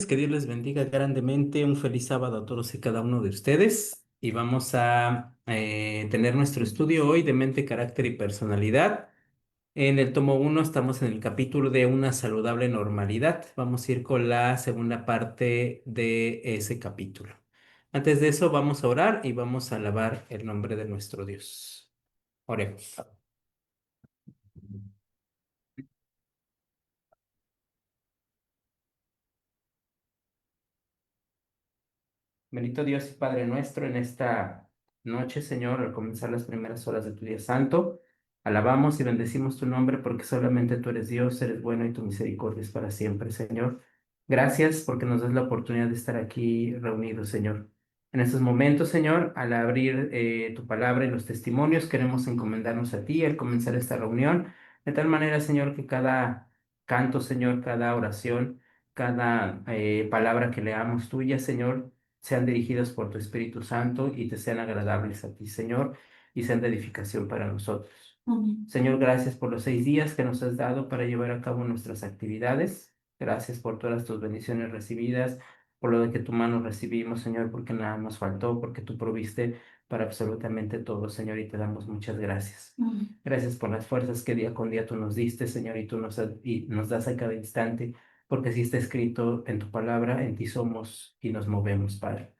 Que Dios les bendiga grandemente. Un feliz sábado a todos y cada uno de ustedes. Y vamos a tener nuestro estudio hoy de mente, carácter y personalidad. En el tomo uno estamos en el capítulo de una saludable normalidad. Vamos a ir con la segunda parte de ese capítulo. Antes de eso, vamos a orar y vamos a alabar el nombre de nuestro Dios. Oremos. Bendito Dios y Padre nuestro, en esta noche, Señor, al comenzar las primeras horas de tu día santo, alabamos y bendecimos tu nombre porque solamente tú eres Dios, eres bueno y tu misericordia es para siempre, Señor. Gracias porque nos das la oportunidad de estar aquí reunidos, Señor. En estos momentos, Señor, al abrir tu palabra y los testimonios, queremos encomendarnos a ti al comenzar esta reunión, de tal manera, Señor, que cada canto, Señor, cada oración, cada palabra que leamos tuya, Señor, sean dirigidas por tu Espíritu Santo y te sean agradables a ti, Señor, y sean de edificación para nosotros. Amén. Señor, gracias por los 6 días que nos has dado para llevar a cabo nuestras actividades. Gracias por todas tus bendiciones recibidas, por lo de que tu mano recibimos, Señor, porque nada nos faltó, porque tú proviste para absolutamente todo, Señor, y te damos muchas gracias. Amén. Gracias por las fuerzas que día con día tú nos diste, Señor, y tú y nos das a cada instante porque así está escrito en tu palabra, en ti somos y nos movemos, Padre.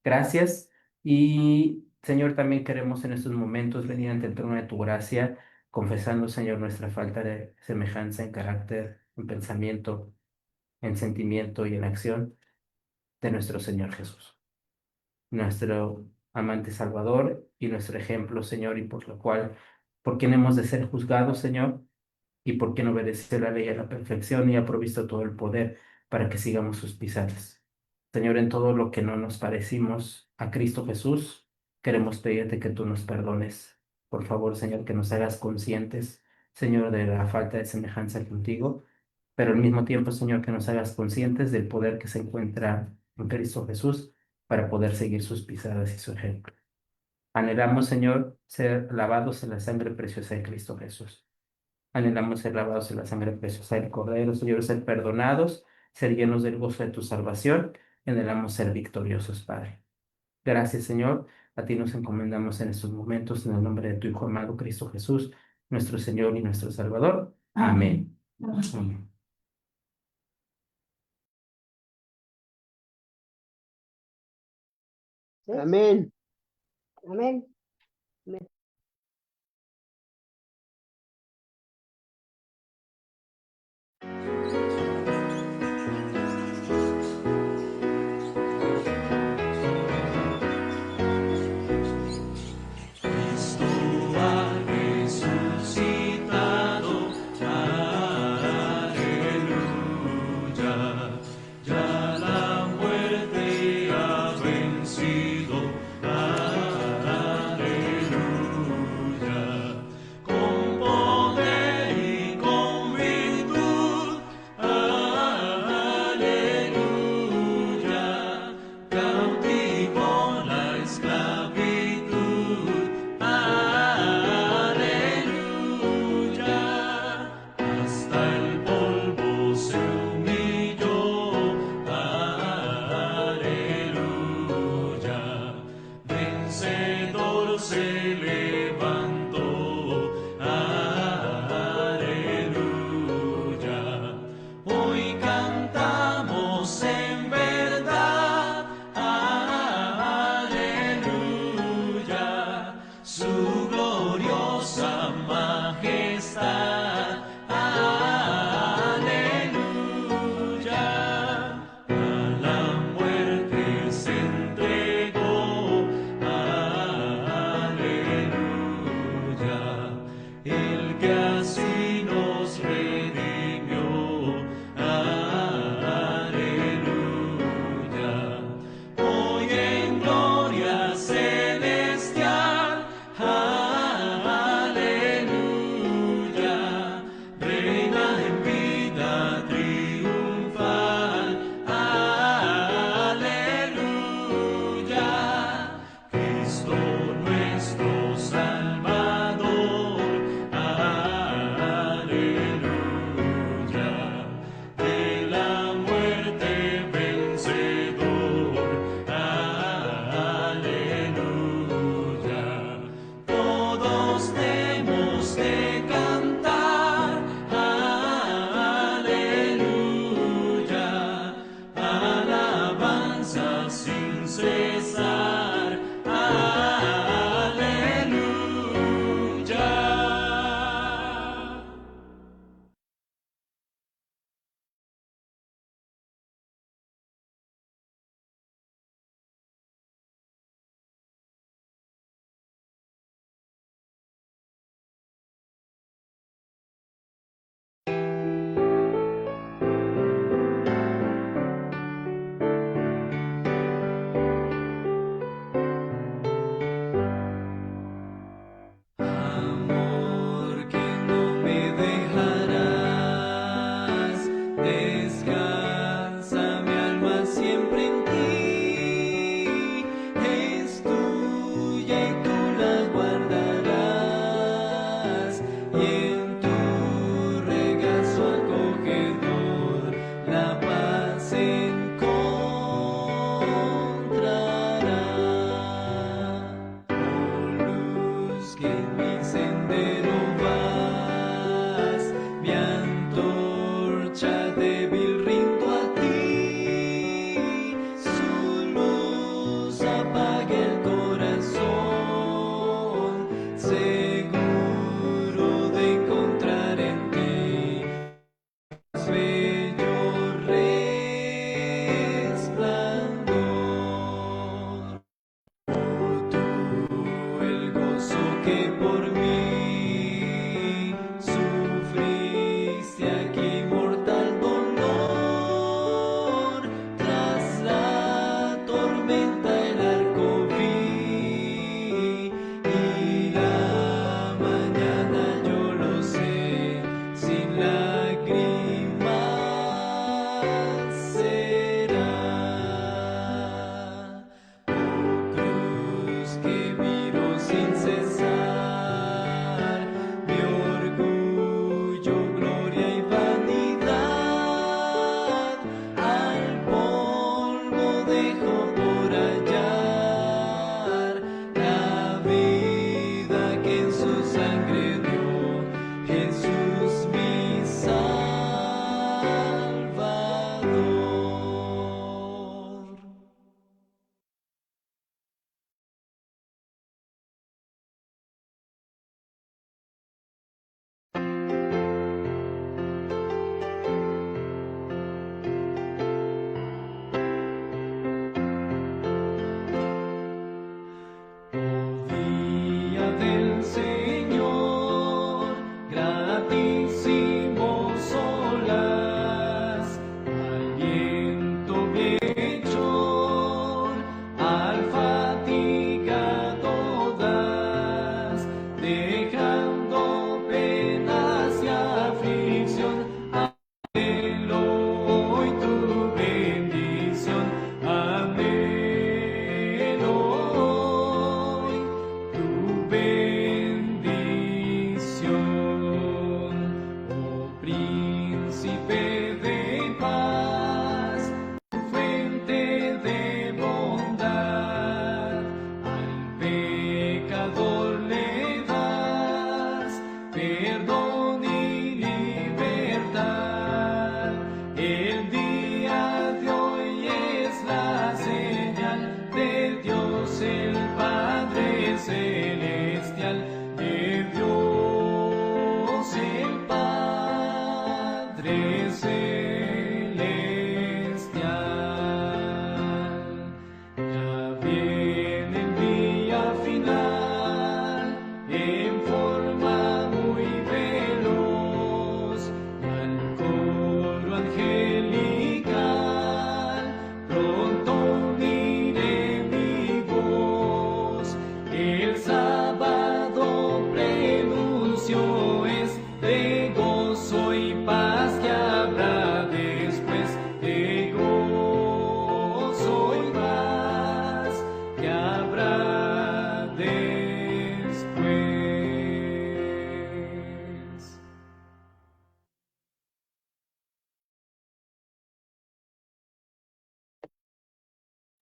Gracias. Y Señor, también queremos en estos momentos venir ante el trono de tu gracia, confesando, Señor, nuestra falta de semejanza en carácter, en pensamiento, en sentimiento y en acción de nuestro Señor Jesús, nuestro amante Salvador y nuestro ejemplo, Señor, y por lo cual, por quien hemos de ser juzgados, Señor, y por quien obedeció la ley a la perfección y ha provisto todo el poder para que sigamos sus pisadas. Señor, en todo lo que no nos parecimos a Cristo Jesús, queremos pedirte que tú nos perdones. Por favor, Señor, que nos hagas conscientes, Señor, de la falta de semejanza contigo, pero al mismo tiempo, Señor, que nos hagas conscientes del poder que se encuentra en Cristo Jesús para poder seguir sus pisadas y su ejemplo. Anhelamos, Señor, ser lavados en la sangre preciosa de Cristo Jesús. Anhelamos ser lavados en la sangre preciosa del Cordero, Señor, ser perdonados, ser llenos del gozo de tu salvación. Anhelamos ser victoriosos, Padre. Gracias, Señor. A ti nos encomendamos en estos momentos, en el nombre de tu Hijo amado Cristo Jesús, nuestro Señor y nuestro Salvador. Amén. Amén. Amén. Amén. Amén. Cristo ha resucitado, aleluya. Ya la muerte ha vencido, aleluya.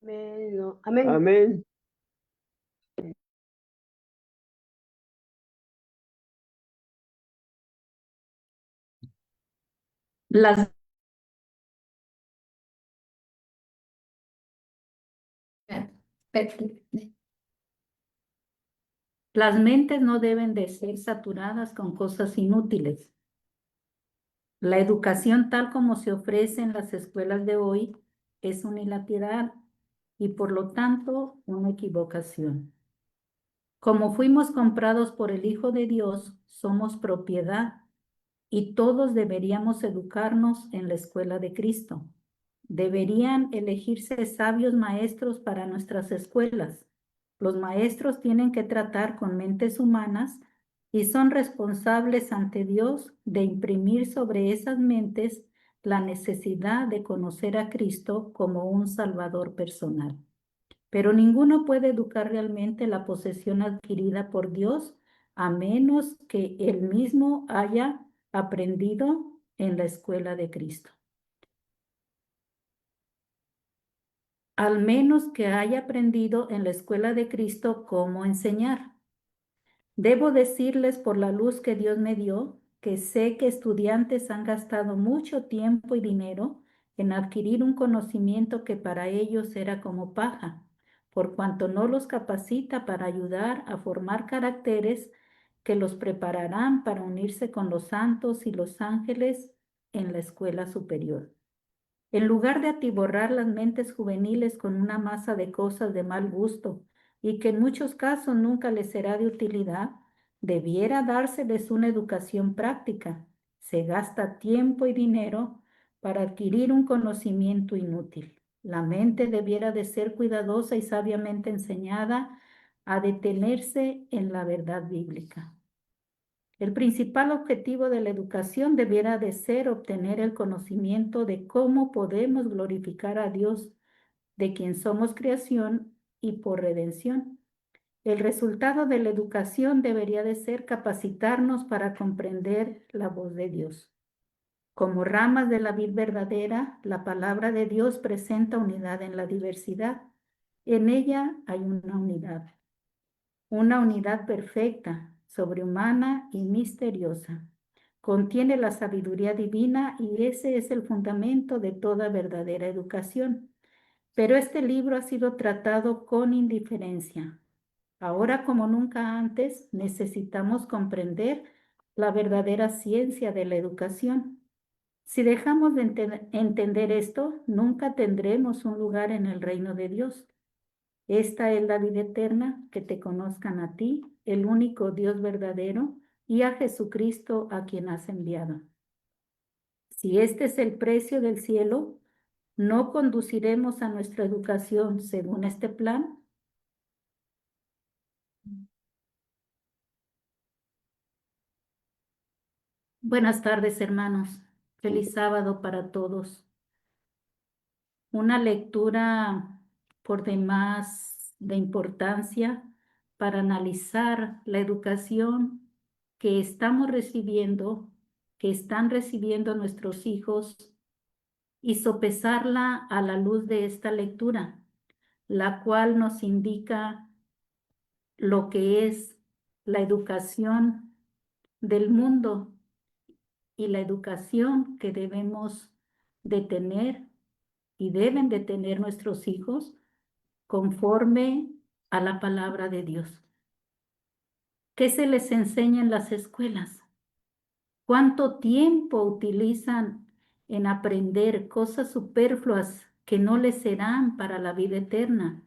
Amén. Amén. Amén. Las, las mentes no deben de ser saturadas con cosas inútiles. La educación tal como se ofrece en las escuelas de hoy es unilateral y por lo tanto una equivocación. Como fuimos comprados por el Hijo de Dios, somos propiedad y todos deberíamos educarnos en la escuela de Cristo. Deberían elegirse sabios maestros para nuestras escuelas. Los maestros tienen que tratar con mentes humanas y son responsables ante Dios de imprimir sobre esas mentes la necesidad de conocer a Cristo como un Salvador personal. Pero ninguno puede educar realmente la posesión adquirida por Dios a menos que él mismo haya aprendido en la escuela de Cristo. Al menos que haya aprendido en la escuela de Cristo cómo enseñar. Debo decirles por la luz que Dios me dio, que sé que estudiantes han gastado mucho tiempo y dinero en adquirir un conocimiento que para ellos era como paja, por cuanto no los capacita para ayudar a formar caracteres que los prepararán para unirse con los santos y los ángeles en la escuela superior. En lugar de atiborrar las mentes juveniles con una masa de cosas de mal gusto y que en muchos casos nunca les será de utilidad, debiera dárseles una educación práctica. Se gasta tiempo y dinero para adquirir un conocimiento inútil. La mente debiera de ser cuidadosa y sabiamente enseñada a detenerse en la verdad bíblica. El principal objetivo de la educación debiera de ser obtener el conocimiento de cómo podemos glorificar a Dios, de quien somos creación y por redención. El resultado de la educación debería de ser capacitarnos para comprender la voz de Dios. Como ramas de la vid verdadera, la palabra de Dios presenta unidad en la diversidad. En ella hay una unidad perfecta, sobrehumana y misteriosa. Contiene la sabiduría divina y ese es el fundamento de toda verdadera educación. Pero este libro ha sido tratado con indiferencia. Ahora como nunca antes necesitamos comprender la verdadera ciencia de la educación. Si dejamos de entender esto, nunca tendremos un lugar en el reino de Dios. Esta es la vida eterna, que te conozcan a ti, el único Dios verdadero, y a Jesucristo a quien has enviado. Si este es el precio del cielo, ¿no conduciremos a nuestra educación según este plan? Buenas tardes, hermanos. Feliz sábado para todos. Una lectura por demás de importancia para analizar la educación que estamos recibiendo, que están recibiendo nuestros hijos y sopesarla a la luz de esta lectura, la cual nos indica lo que es la educación del mundo y la educación que debemos de tener y deben de tener nuestros hijos conforme a la palabra de Dios. ¿Qué se les enseña en las escuelas? ¿Cuánto tiempo utilizan en aprender cosas superfluas que no les serán para la vida eterna,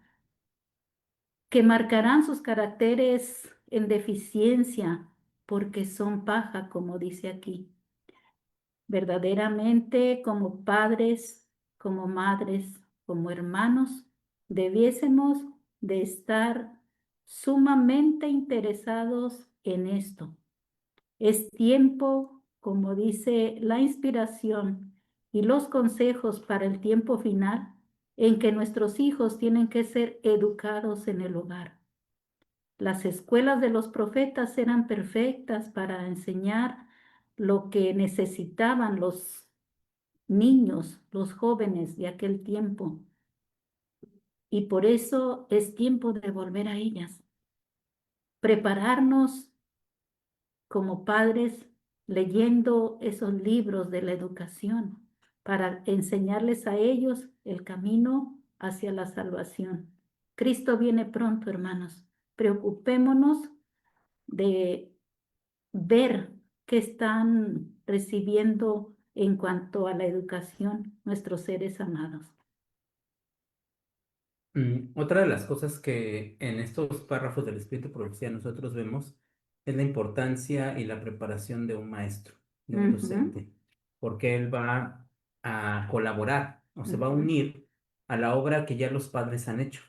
que marcarán sus caracteres en deficiencia porque son paja, como dice aquí? Verdaderamente, como padres, como madres, como hermanos, debiésemos de estar sumamente interesados en esto. Es tiempo, como dice la inspiración y los consejos para el tiempo final, en que nuestros hijos tienen que ser educados en el hogar. Las escuelas de los profetas eran perfectas para enseñar lo que necesitaban los niños, los jóvenes de aquel tiempo. y por eso es tiempo de volver a ellas. Prepararnos como padres leyendo esos libros de la educación para enseñarles a ellos el camino hacia la salvación. Cristo viene pronto, hermanos. Preocupémonos de ver qué están recibiendo en cuanto a la educación nuestros seres amados. Otra de las cosas que en estos párrafos del Espíritu de Profecía nosotros vemos es la importancia y la preparación de un maestro, de un docente, porque él va a colaborar o se va a unir a la obra que ya los padres han hecho.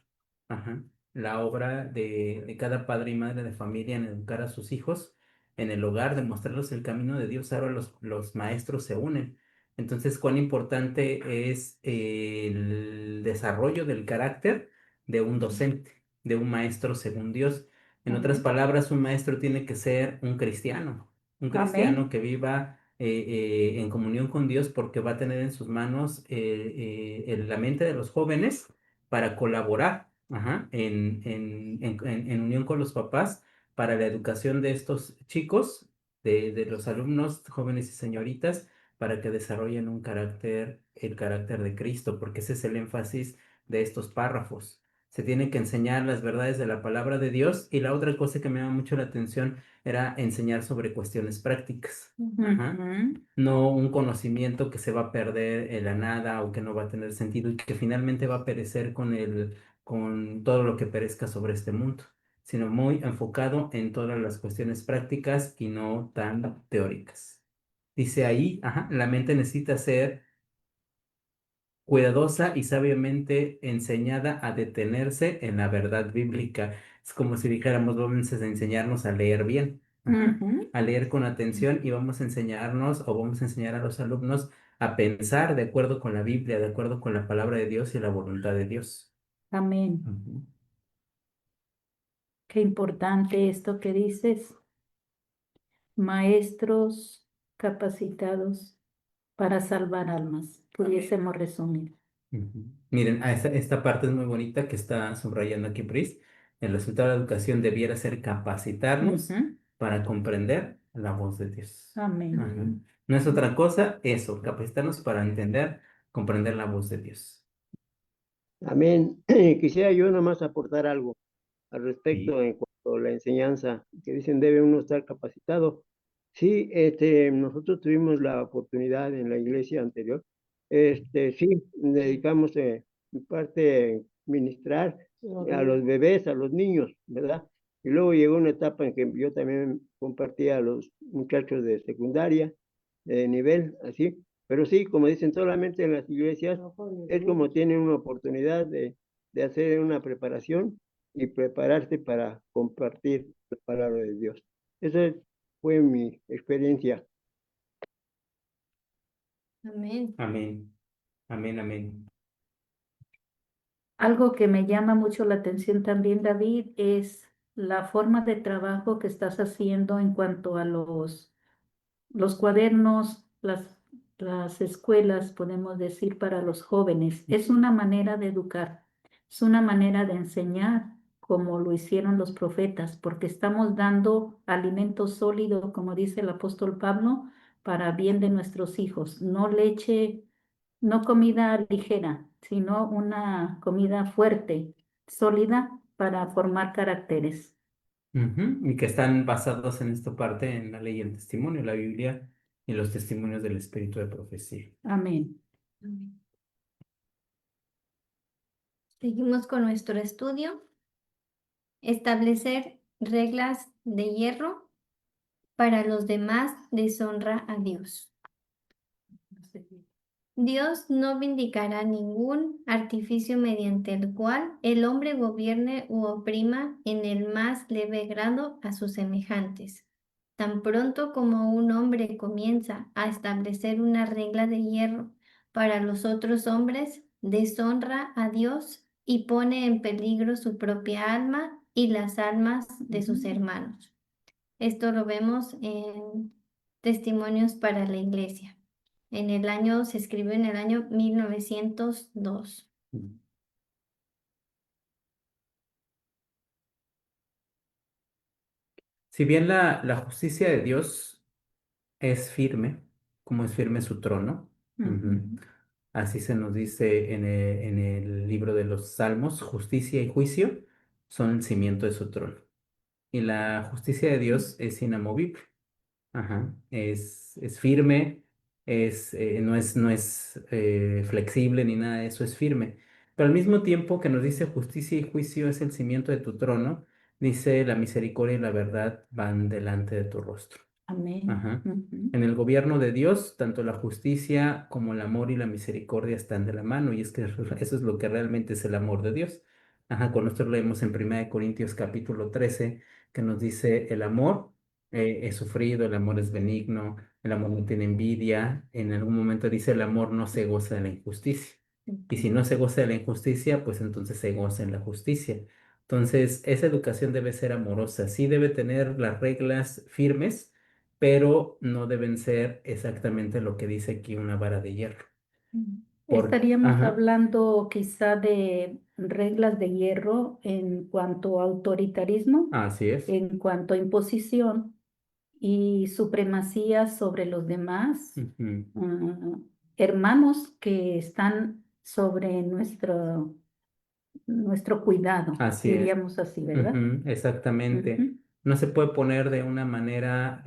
Ajá. La obra de cada padre y madre de familia en educar a sus hijos en el hogar, de mostrarles el camino de Dios. Ahora los maestros se unen. Entonces, cuán importante es el desarrollo del carácter de un docente, de un maestro según Dios. En otras palabras, un maestro tiene que ser un cristiano Amén. que viva en comunión con Dios, porque va a tener en sus manos la mente de los jóvenes para colaborar, ajá, en unión con los papás para la educación de estos chicos, de los alumnos jóvenes y señoritas, para que desarrollen el carácter de Cristo, porque ese es el énfasis de estos párrafos. Se tienen que enseñar las verdades de la palabra de Dios, y la otra cosa que me llama mucho la atención era enseñar sobre cuestiones prácticas. Ajá. No un conocimiento que se va a perder en la nada o que no va a tener sentido y que finalmente va a perecer con todo lo que perezca sobre este mundo, sino muy enfocado en todas las cuestiones prácticas y no tan teóricas. Dice ahí, ajá, la mente necesita ser cuidadosa y sabiamente enseñada a detenerse en la verdad bíblica. Es como si dijéramos, vamos a enseñarnos a leer bien, ajá, a leer con atención, y vamos a enseñarnos o vamos a enseñar a los alumnos a pensar de acuerdo con la Biblia, de acuerdo con la palabra de Dios y la voluntad de Dios. Amén. Ujú. Qué importante esto que dices. Maestros capacitados para salvar almas, pudiésemos resumir. Ujú. Miren, esta parte es muy bonita que está subrayando aquí Pris. El resultado de la educación debiera ser capacitarnos Ujú. para comprender la voz de Dios. Amén. Ajá. No es otra cosa, eso, capacitarnos para entender, comprender la voz de Dios. Amén. Quisiera yo nomás aportar algo al Sí. respecto en cuanto a la enseñanza, que dicen debe uno estar capacitado. Sí, nosotros tuvimos la oportunidad en la iglesia anterior, sí, dedicamos en parte a ministrar a los bebés, a los niños, ¿verdad? Y luego llegó una etapa en que yo también compartía a los muchachos de secundaria, de nivel, así. Pero sí, como dicen, solamente en las iglesias es como tienen una oportunidad de hacer una preparación y prepararse para compartir la palabra de Dios. Fue mi experiencia. Amén. Amén. Amén, amén. Algo que me llama mucho la atención también, David, es la forma de trabajo que estás haciendo en cuanto a los cuadernos, las escuelas, podemos decir, para los jóvenes. Es una manera de educar, es una manera de enseñar como lo hicieron los profetas, porque estamos dando alimento sólido, como dice el apóstol Pablo, para bien de nuestros hijos, no leche, no comida ligera, sino una comida fuerte, sólida para formar caracteres. Ujú. Y que están basados en esta parte, en la ley y el testimonio, la Biblia y los testimonios del Espíritu de Profecía. Amén. Amén. Seguimos con nuestro estudio. Establecer reglas de hierro para los demás deshonra a Dios. Dios no vindicará ningún artificio mediante el cual el hombre gobierne u oprima en el más leve grado a sus semejantes. Tan pronto como un hombre comienza a establecer una regla de hierro para los otros hombres, deshonra a Dios y pone en peligro su propia alma y las almas de sus hermanos. Esto lo vemos en Testimonios para la Iglesia. Se escribió en el año 1902. Si bien la justicia de Dios es firme, como es firme su trono, ujú, Ujú. así se nos dice en el libro de los Salmos, justicia y juicio son el cimiento de su trono. Y la justicia de Dios es inamovible. Ajá, es firme, no es flexible ni nada de eso, es firme. Pero al mismo tiempo que nos dice justicia y juicio es el cimiento de tu trono, dice la misericordia y la verdad van delante de tu rostro. Amén. Ajá. Ujú. En el gobierno de Dios, tanto la justicia como el amor y la misericordia están de la mano, y es que eso es lo que realmente es el amor de Dios. Ajá, cuando nosotros leemos en 1 Corintios capítulo 13, que nos dice el amor es sufrido, el amor es benigno, el amor no tiene envidia. En algún momento dice el amor no se goza de la injusticia. Y si no se goza de la injusticia, pues entonces se goza en la justicia. Entonces, esa educación debe ser amorosa, sí debe tener las reglas firmes, pero no deben ser exactamente lo que dice aquí una vara de hierro. Estaríamos Ajá, hablando quizá de reglas de hierro en cuanto a autoritarismo, así es. en cuanto a imposición y supremacía sobre los demás, Ujú, ah, hermanos que están sobre nuestro cuidado, así es. diríamos así, ¿verdad? Ujú, exactamente. Ujú. No se puede poner de una manera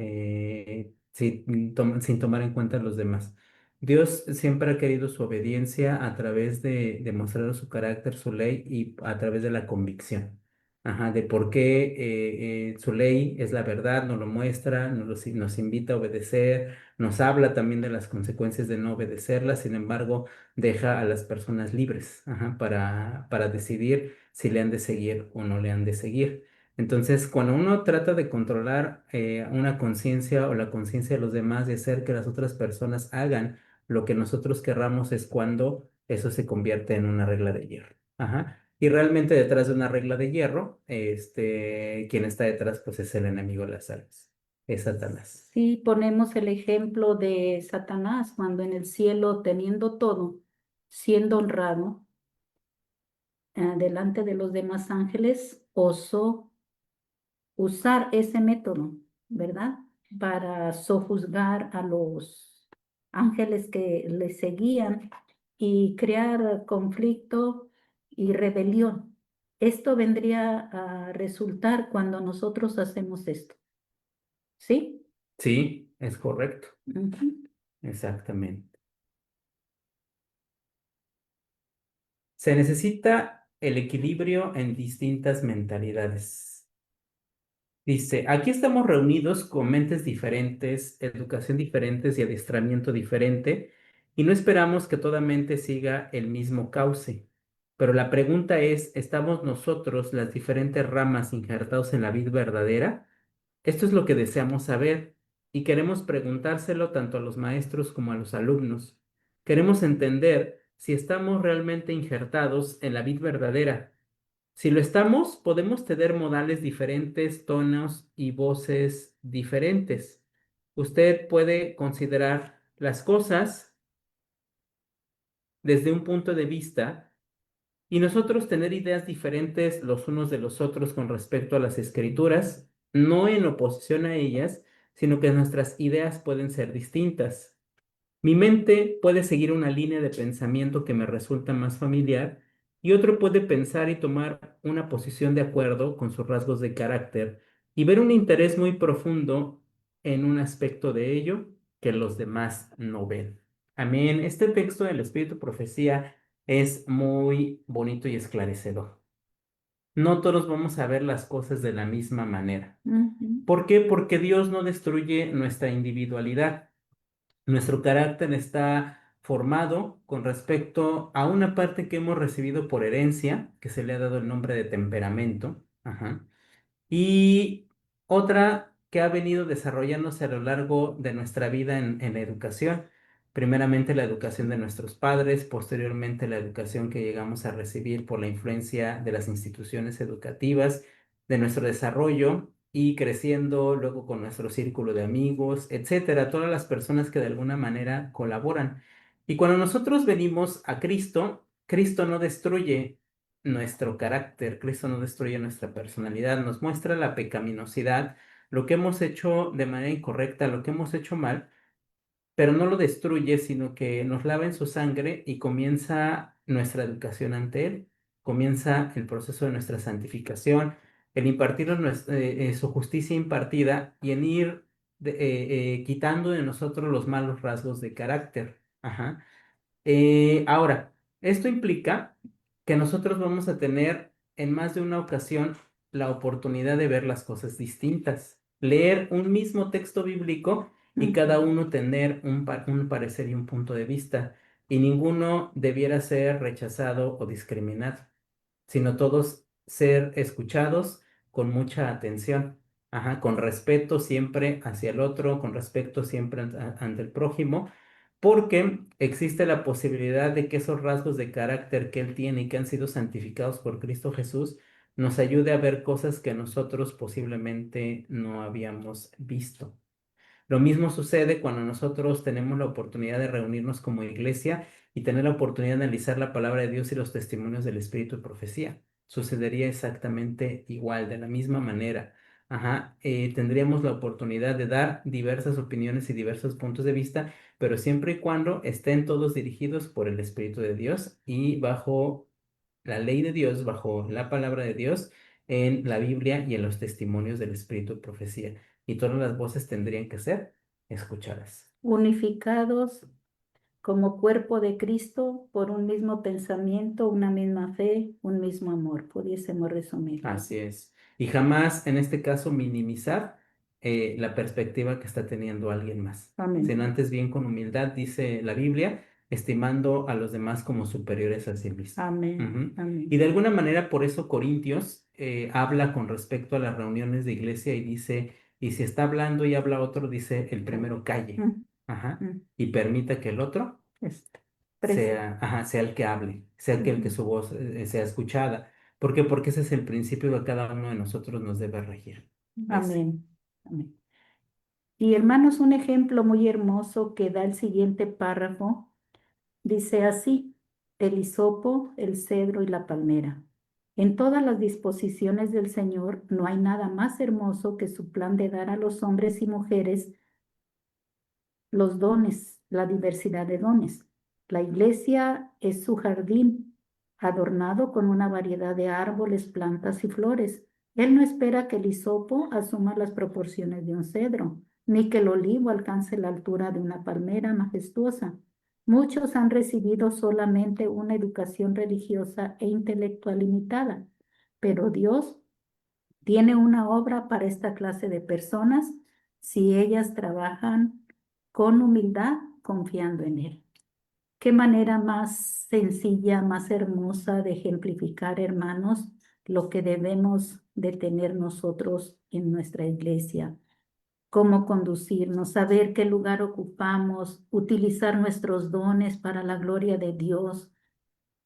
sin tomar en cuenta a los demás. Dios siempre ha querido su obediencia a través de demostrar su carácter, su ley y a través de la convicción. Ajá, de por qué su ley es la verdad, nos lo muestra, nos invita a obedecer, nos habla también de las consecuencias de no obedecerla, sin embargo, deja a las personas libres, ajá, para decidir si le han de seguir o no le han de seguir. Entonces, cuando uno trata de controlar una conciencia o la conciencia de los demás y hacer que las otras personas hagan lo que nosotros querramos, es cuando eso se convierte en una regla de hierro. Ajá. Y realmente detrás de una regla de hierro, quien está detrás, pues es el enemigo de las almas, es Satanás. Sí, ponemos el ejemplo de Satanás cuando en el cielo, teniendo todo, siendo honrado, delante de los demás ángeles, osó usar ese método, ¿verdad? Para sojuzgar a los ángeles que le seguían y crear conflicto y rebelión. Esto vendría a resultar cuando nosotros hacemos esto, ¿sí? Sí, es correcto, Ujú. exactamente. Se necesita el equilibrio en distintas mentalidades. Dice, aquí estamos reunidos con mentes diferentes, educación diferentes y adiestramiento diferente, y no esperamos que toda mente siga el mismo cauce. Pero la pregunta es, ¿estamos nosotros, las diferentes ramas, injertados en la vid verdadera? Esto es lo que deseamos saber y queremos preguntárselo tanto a los maestros como a los alumnos. Queremos entender si estamos realmente injertados en la vid verdadera. Si lo estamos, podemos tener modales diferentes, tonos y voces diferentes. Usted puede considerar las cosas desde un punto de vista y nosotros tener ideas diferentes los unos de los otros con respecto a las escrituras, no en oposición a ellas, sino que nuestras ideas pueden ser distintas. Mi mente puede seguir una línea de pensamiento que me resulta más familiar y otro puede pensar y tomar una posición de acuerdo con sus rasgos de carácter y ver un interés muy profundo en un aspecto de ello que los demás no ven. Amén. Este texto del Espíritu Profecía es muy bonito y esclarecedor. No todos vamos a ver las cosas de la misma manera. Ujú. ¿Por qué? Porque Dios no destruye nuestra individualidad. Nuestro carácter está formado con respecto a una parte que hemos recibido por herencia, que se le ha dado el nombre de temperamento. Ajá. Y otra que ha venido desarrollándose a lo largo de nuestra vida en la educación. Primeramente la educación de nuestros padres, posteriormente la educación que llegamos a recibir por la influencia de las instituciones educativas, de nuestro desarrollo y creciendo luego con nuestro círculo de amigos, etcétera, todas las personas que de alguna manera colaboran. Y cuando nosotros venimos a Cristo, Cristo no destruye nuestro carácter, Cristo no destruye nuestra personalidad, nos muestra la pecaminosidad lo que hemos hecho de manera incorrecta, lo que hemos hecho mal, pero no lo destruye, sino que nos lava en su sangre y comienza nuestra educación ante Él, comienza el proceso de nuestra santificación, el impartirnos su justicia impartida y en ir quitando de nosotros los malos rasgos de carácter. Ajá. Ahora, esto implica que nosotros vamos a tener en más de una ocasión la oportunidad de ver las cosas distintas, leer un mismo texto bíblico y cada uno tener un parecer y un punto de vista, y ninguno debiera ser rechazado o discriminado, sino todos ser escuchados con mucha atención, ajá, con respeto siempre hacia el otro, con respeto siempre ante el prójimo, porque existe la posibilidad de que esos rasgos de carácter que él tiene y que han sido santificados por Cristo Jesús nos ayude a ver cosas que nosotros posiblemente no habíamos visto. Lo mismo sucede cuando nosotros tenemos la oportunidad de reunirnos como iglesia y tener la oportunidad de analizar la palabra de Dios y los testimonios del Espíritu y profecía. Sucedería exactamente igual, de la misma manera. Ajá, tendríamos la oportunidad de dar diversas opiniones y diversos puntos de vista, pero siempre y cuando estén todos dirigidos por el Espíritu de Dios y bajo la ley de Dios, bajo la palabra de Dios, en la Biblia y en los testimonios del Espíritu y profecía. Y todas las voces tendrían que ser escuchadas. Unificados como cuerpo de Cristo por un mismo pensamiento, una misma fe, un mismo amor, pudiésemos resumir. Así es. Y jamás, en este caso, minimizar la perspectiva que está teniendo alguien más, Amén. sino antes bien con humildad, dice la Biblia, estimando a los demás como superiores a sí mismo. Amén. Ujú. Amén. Y de alguna manera, por eso Corintios habla con respecto a las reuniones de iglesia y dice, y si está hablando y habla otro, dice, el primero calle, Mm, ajá, mm. y permita que el otro Presta. sea, ajá, sea el que hable, sea que el que Ujú. su voz sea escuchada. ¿Por qué? Porque ese es el principio que cada uno de nosotros nos debe regir. Ese. Amén. Amén. Y hermanos, un ejemplo muy hermoso que da el siguiente párrafo, dice así: el hisopo, el cedro y la palmera. En todas las disposiciones del Señor no hay nada más hermoso que su plan de dar a los hombres y mujeres los dones, la diversidad de dones. La iglesia es su jardín, adornado con una variedad de árboles, plantas y flores. Él no espera que el hisopo asuma las proporciones de un cedro, ni que el olivo alcance la altura de una palmera majestuosa. Muchos han recibido solamente una educación religiosa e intelectual limitada, pero Dios tiene una obra para esta clase de personas si ellas trabajan con humildad, confiando en Él. Qué manera más sencilla, más hermosa de ejemplificar, hermanos, lo que debemos de tener nosotros en nuestra iglesia. Cómo conducirnos, saber qué lugar ocupamos, utilizar nuestros dones para la gloria de Dios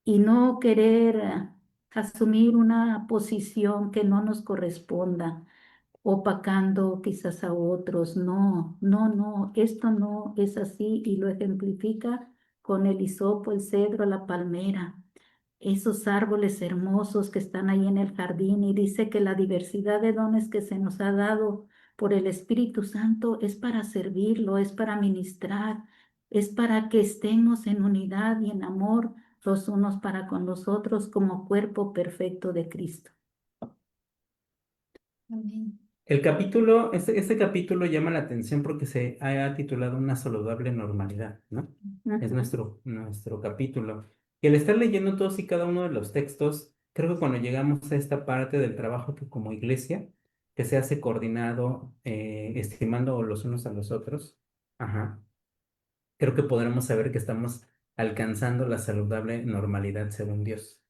y no querer asumir una posición que no nos corresponda, opacando quizás a otros. No, no, no, esto no es así y lo ejemplifica con el hisopo, el cedro, la palmera, esos árboles hermosos que están ahí en el jardín, y dice que la diversidad de dones que se nos ha dado por el Espíritu Santo es para servirlo, es para ministrar, es para que estemos en unidad y en amor los unos para con los otros como cuerpo perfecto de Cristo. Amén. El capítulo, este capítulo llama la atención porque se ha titulado Una saludable normalidad, ¿no? Es nuestro capítulo. Y al estar leyendo todos y cada uno de los textos, creo que cuando llegamos a esta parte del trabajo que como iglesia, que se hace coordinado, estimando los unos a los otros, ajá, creo que podremos saber que estamos alcanzando la saludable normalidad según Dios,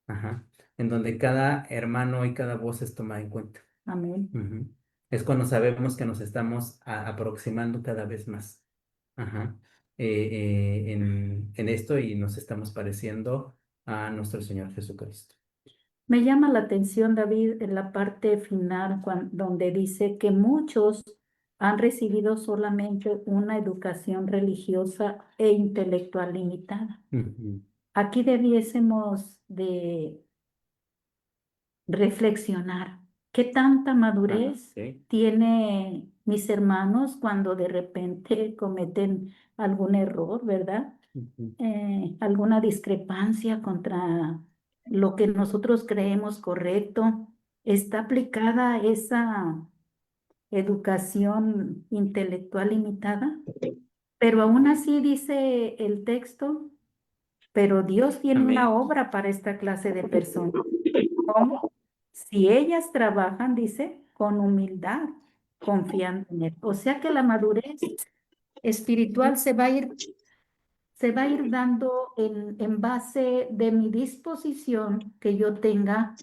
ajá, en donde cada hermano y cada voz es tomada en cuenta. Amén. Ujú. Es cuando sabemos que nos estamos aproximando cada vez más, ajá, en esto y nos estamos pareciendo a nuestro Señor Jesucristo. Me llama la atención, David, en la parte final, donde dice que muchos han recibido solamente una educación religiosa e intelectual limitada. Ujú. Aquí debiésemos de reflexionar ¿Qué tanta Ajá, madurez sí. tiene mis hermanos cuando de repente cometen algún error, ¿verdad? Ujú. Alguna discrepancia contra lo que nosotros creemos correcto? ¿Está aplicada esa educación intelectual limitada? Pero aún así dice el texto, pero Dios tiene una Amén. obra para esta clase de personas. ¿Cómo? Si ellas trabajan, dice, con humildad, confiando en Él. O sea que la madurez espiritual se va a ir dando en base de mi disposición que yo tenga,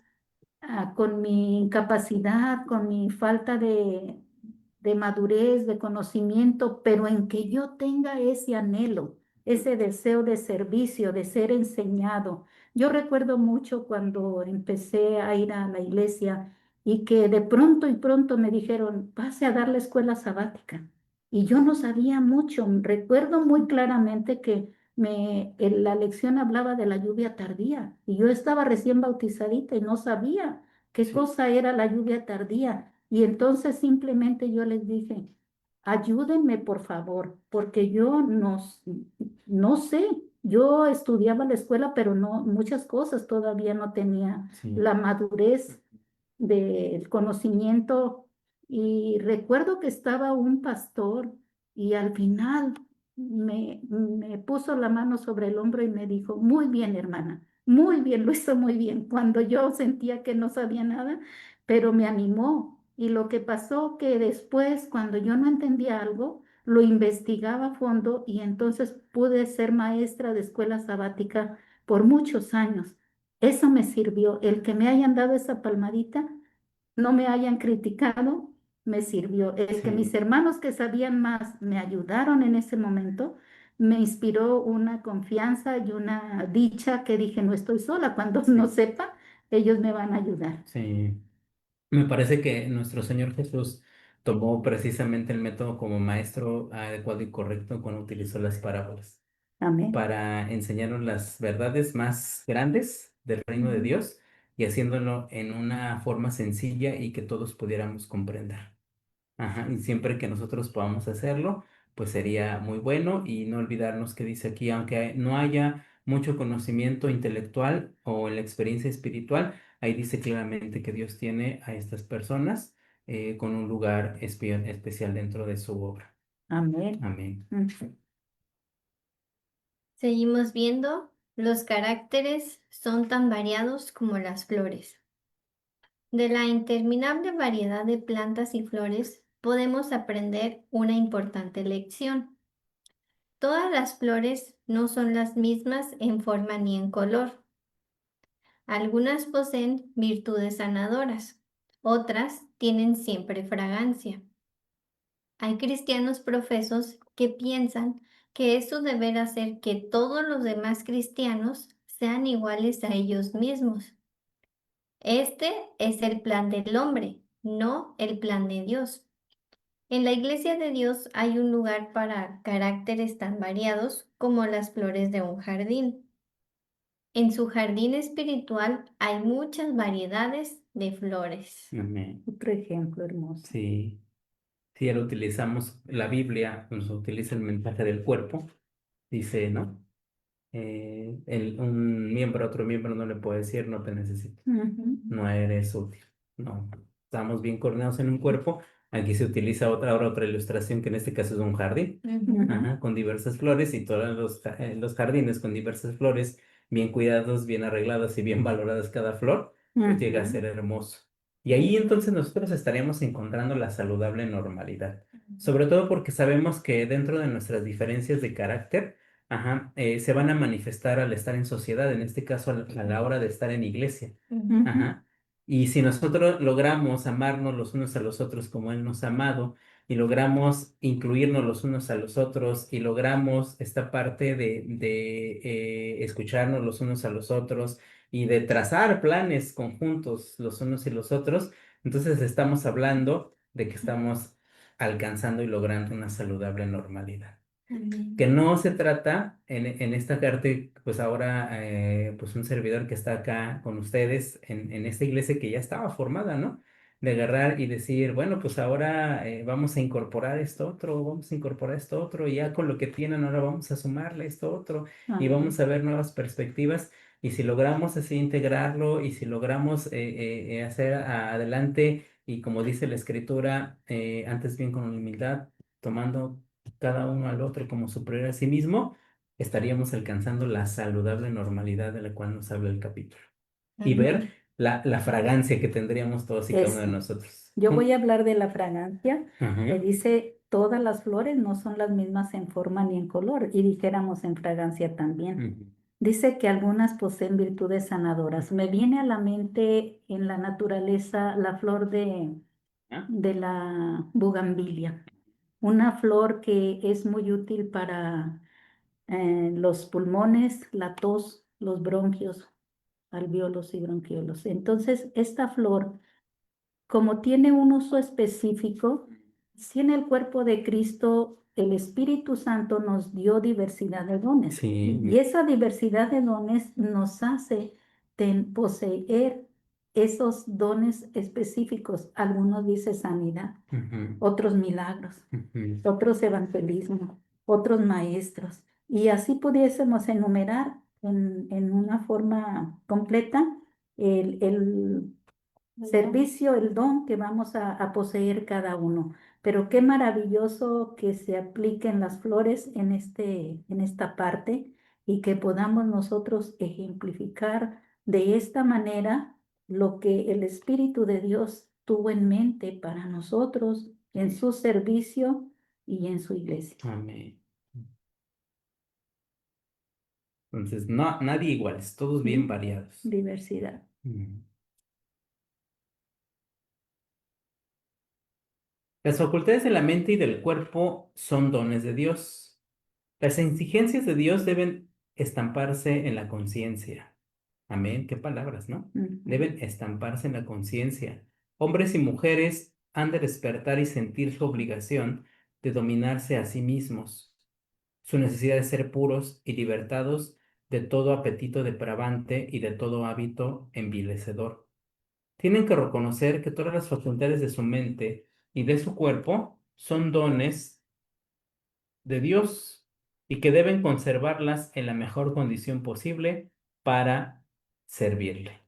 con mi incapacidad, con mi falta de madurez, de conocimiento, pero en que yo tenga ese anhelo, ese deseo de servicio, de ser enseñado. Yo recuerdo mucho cuando empecé a ir a la iglesia y que de pronto y pronto me dijeron, pase a dar la escuela sabática. Y yo no sabía mucho. Recuerdo muy claramente que la lección hablaba de la lluvia tardía y yo estaba recién bautizadita y no sabía qué Sí. cosa era la lluvia tardía. Y entonces simplemente yo les dije, ayúdenme por favor, porque yo no sé. Yo estudiaba la escuela, pero no, muchas cosas todavía no tenía Sí. la madurez del conocimiento. Y recuerdo que estaba un pastor y al final me puso la mano sobre el hombro y me dijo, muy bien, hermana, muy bien, lo hizo muy bien. Cuando yo sentía que no sabía nada, pero me animó. Y lo que pasó que después, cuando yo no entendía algo, lo investigaba a fondo y entonces pude ser maestra de escuela sabática por muchos años. Eso me sirvió. El que me hayan dado esa palmadita, no me hayan criticado, me sirvió. El que mis Sí. hermanos que sabían más me ayudaron en ese momento, me inspiró una confianza y una dicha que dije, no estoy sola. Cuando no Sí. sepa, ellos me van a ayudar. Sí. Me parece que nuestro Señor Jesús tomó precisamente el método como maestro adecuado y correcto cuando utilizó las parábolas Amén. para enseñarnos las verdades más grandes del reino de Ujú. Dios y haciéndolo en una forma sencilla y que todos pudiéramos comprender. Ajá, y siempre que nosotros podamos hacerlo, pues sería muy bueno y no olvidarnos que dice aquí, aunque no haya mucho conocimiento intelectual o en la experiencia espiritual, ahí dice claramente que Dios tiene a estas personas con un lugar especial dentro de su obra. Amén. Amén. Ujú. Seguimos viendo, los caracteres son tan variados como las flores. De la interminable variedad de plantas y flores podemos aprender una importante lección. Todas las flores no son las mismas en forma ni en color. Algunas poseen virtudes sanadoras, otras tienen siempre fragancia. Hay cristianos profesos que piensan que es su deber hacer que todos los demás cristianos sean iguales a ellos mismos. Este es el plan del hombre, no el plan de Dios. En la iglesia de Dios hay un lugar para caracteres tan variados como las flores de un jardín. En su jardín espiritual hay muchas variedades de flores. Amén. Otro ejemplo hermoso. Sí, si ya lo utilizamos, la Biblia nos utiliza el mensaje del cuerpo, dice, ¿no? Un miembro a otro miembro no le puede decir, no te necesito. Ujú. No eres útil. No, estamos bien coordinados en un cuerpo. Aquí se utiliza ahora otra ilustración que en este caso es un jardín, Ujú. ajá, con diversas flores y todos los jardines con diversas flores, bien cuidados, bien arregladas y bien valoradas cada flor, pues llega a Ujú. ser hermoso. Y ahí entonces nosotros estaríamos encontrando la saludable normalidad, sobre todo porque sabemos que dentro de nuestras diferencias de carácter, ajá, se van a manifestar al estar en sociedad, en este caso a la hora de estar en iglesia. Ujú. Ujú. Ajá. Y si nosotros logramos amarnos los unos a los otros como Él nos ha amado, y logramos incluirnos los unos a los otros, y logramos esta parte de escucharnos los unos a los otros, y de trazar planes conjuntos los unos y los otros, entonces estamos hablando de que estamos alcanzando y logrando una saludable normalidad que Amén. no se trata en esta carta, pues ahora, pues un servidor que está acá con ustedes en esta iglesia que ya estaba formada, ¿no? de agarrar y decir, bueno, pues ahora vamos a incorporar esto otro, vamos a incorporar esto otro, y ya con lo que tienen ahora vamos a sumarle esto otro, y vamos a ver nuevas perspectivas. Y si logramos así integrarlo, y si logramos hacer adelante, y como dice la escritura, antes bien con humildad, tomando cada uno al otro como superior a sí mismo, estaríamos alcanzando la saludable normalidad de la cual nos habla el capítulo. Y ver Amén. la fragancia que tendríamos todos y cada uno de Eso. nosotros. Yo voy a hablar de la fragancia, Ajá. que dice, todas las flores no son las mismas en forma ni en color, y dijéramos en fragancia también. Ujú. Dice que algunas poseen virtudes sanadoras. Me viene a la mente en la naturaleza la flor ¿Ah? de la bugambilia, una flor que es muy útil para los pulmones, la tos, los bronquios, alvéolos y bronquiolos. Entonces, esta flor, como tiene un uso específico, si en el cuerpo de Cristo el Espíritu Santo nos dio diversidad de dones, Sí. y esa diversidad de dones nos hace poseer esos dones específicos. Algunos dice sanidad, Ujú, otros milagros, ujú. otros evangelismo, otros maestros. Y así pudiésemos enumerar en una forma completa el servicio, el don que vamos a poseer cada uno. Pero qué maravilloso que se apliquen las flores en esta parte, y que podamos nosotros ejemplificar de esta manera lo que el Espíritu de Dios tuvo en mente para nosotros en su servicio y en su iglesia. Amén. Entonces, no, nadie iguales, todos bien ¿Mm? variados. Diversidad. Mm. Las facultades de la mente y del cuerpo son dones de Dios. Las exigencias de Dios deben estamparse en la conciencia. Amén, qué palabras, ¿no? Ujú. Deben estamparse en la conciencia. Hombres y mujeres han de despertar y sentir su obligación de dominarse a sí mismos, su necesidad de ser puros y libertados de todo apetito depravante y de todo hábito envilecedor. Tienen que reconocer que todas las facultades de su mente y de su cuerpo son dones de Dios, y que deben conservarlas en la mejor condición posible para servirle.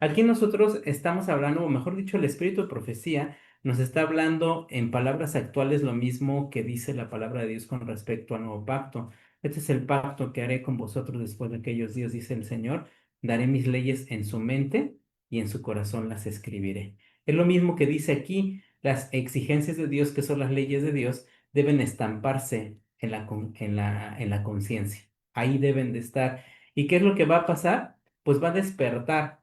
Aquí nosotros estamos hablando, o mejor dicho, el espíritu de profecía nos está hablando en palabras actuales lo mismo que dice la palabra de Dios con respecto al nuevo pacto. Este es el pacto que haré con vosotros después de aquellos días, dice el Señor. Daré mis leyes en su mente y en su corazón las escribiré. Es lo mismo que dice aquí, las exigencias de Dios, que son las leyes de Dios, deben estamparse en la conciencia. Ahí deben de estar. ¿Y qué es lo que va a pasar? Pues va a despertar,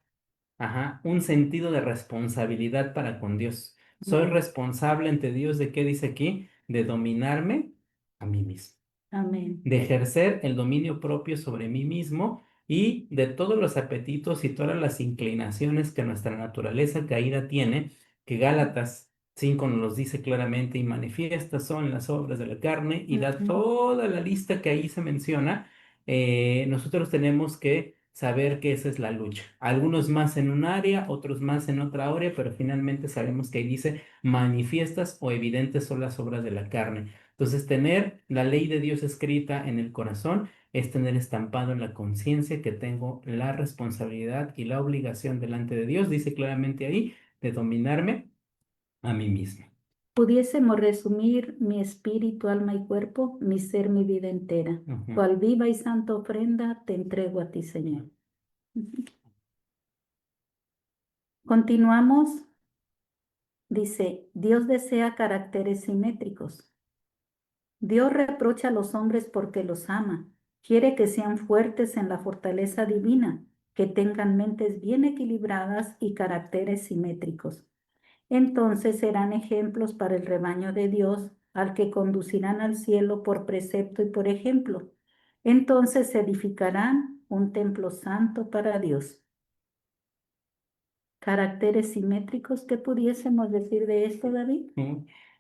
un sentido de responsabilidad para con Dios. Soy Amén. responsable ante Dios, ¿de qué dice aquí? De dominarme a mí mismo, Amén. de ejercer el dominio propio sobre mí mismo, y de todos los apetitos y todas las inclinaciones que nuestra naturaleza caída tiene, que Gálatas 5 nos los dice claramente: y manifiestas son las obras de la carne, y da Ujú. toda la lista que ahí se menciona. Nosotros tenemos que saber que esa es la lucha. Algunos más en un área, otros más en otra área, pero finalmente sabemos que ahí dice: manifiestas o evidentes son las obras de la carne. Entonces, tener la ley de Dios escrita en el corazón es tener estampado en la conciencia que tengo la responsabilidad y la obligación delante de Dios, dice claramente ahí, de dominarme a mí mismo. Pudiésemos resumir: mi espíritu, alma y cuerpo, mi ser, mi vida entera. Ujú. Cual viva y santa ofrenda te entrego a ti, Señor. Ujú. Continuamos. Dice, Dios desea caracteres simétricos. Dios reprocha a los hombres porque los ama. Quiere que sean fuertes en la fortaleza divina, que tengan mentes bien equilibradas y caracteres simétricos. Entonces serán ejemplos para el rebaño de Dios, al que conducirán al cielo por precepto y por ejemplo. Entonces edificarán un templo santo para Dios. Caracteres simétricos, ¿qué pudiésemos decir de esto, David?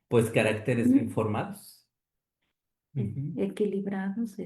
Pues caracteres bien formados. Ujú. Equilibrados,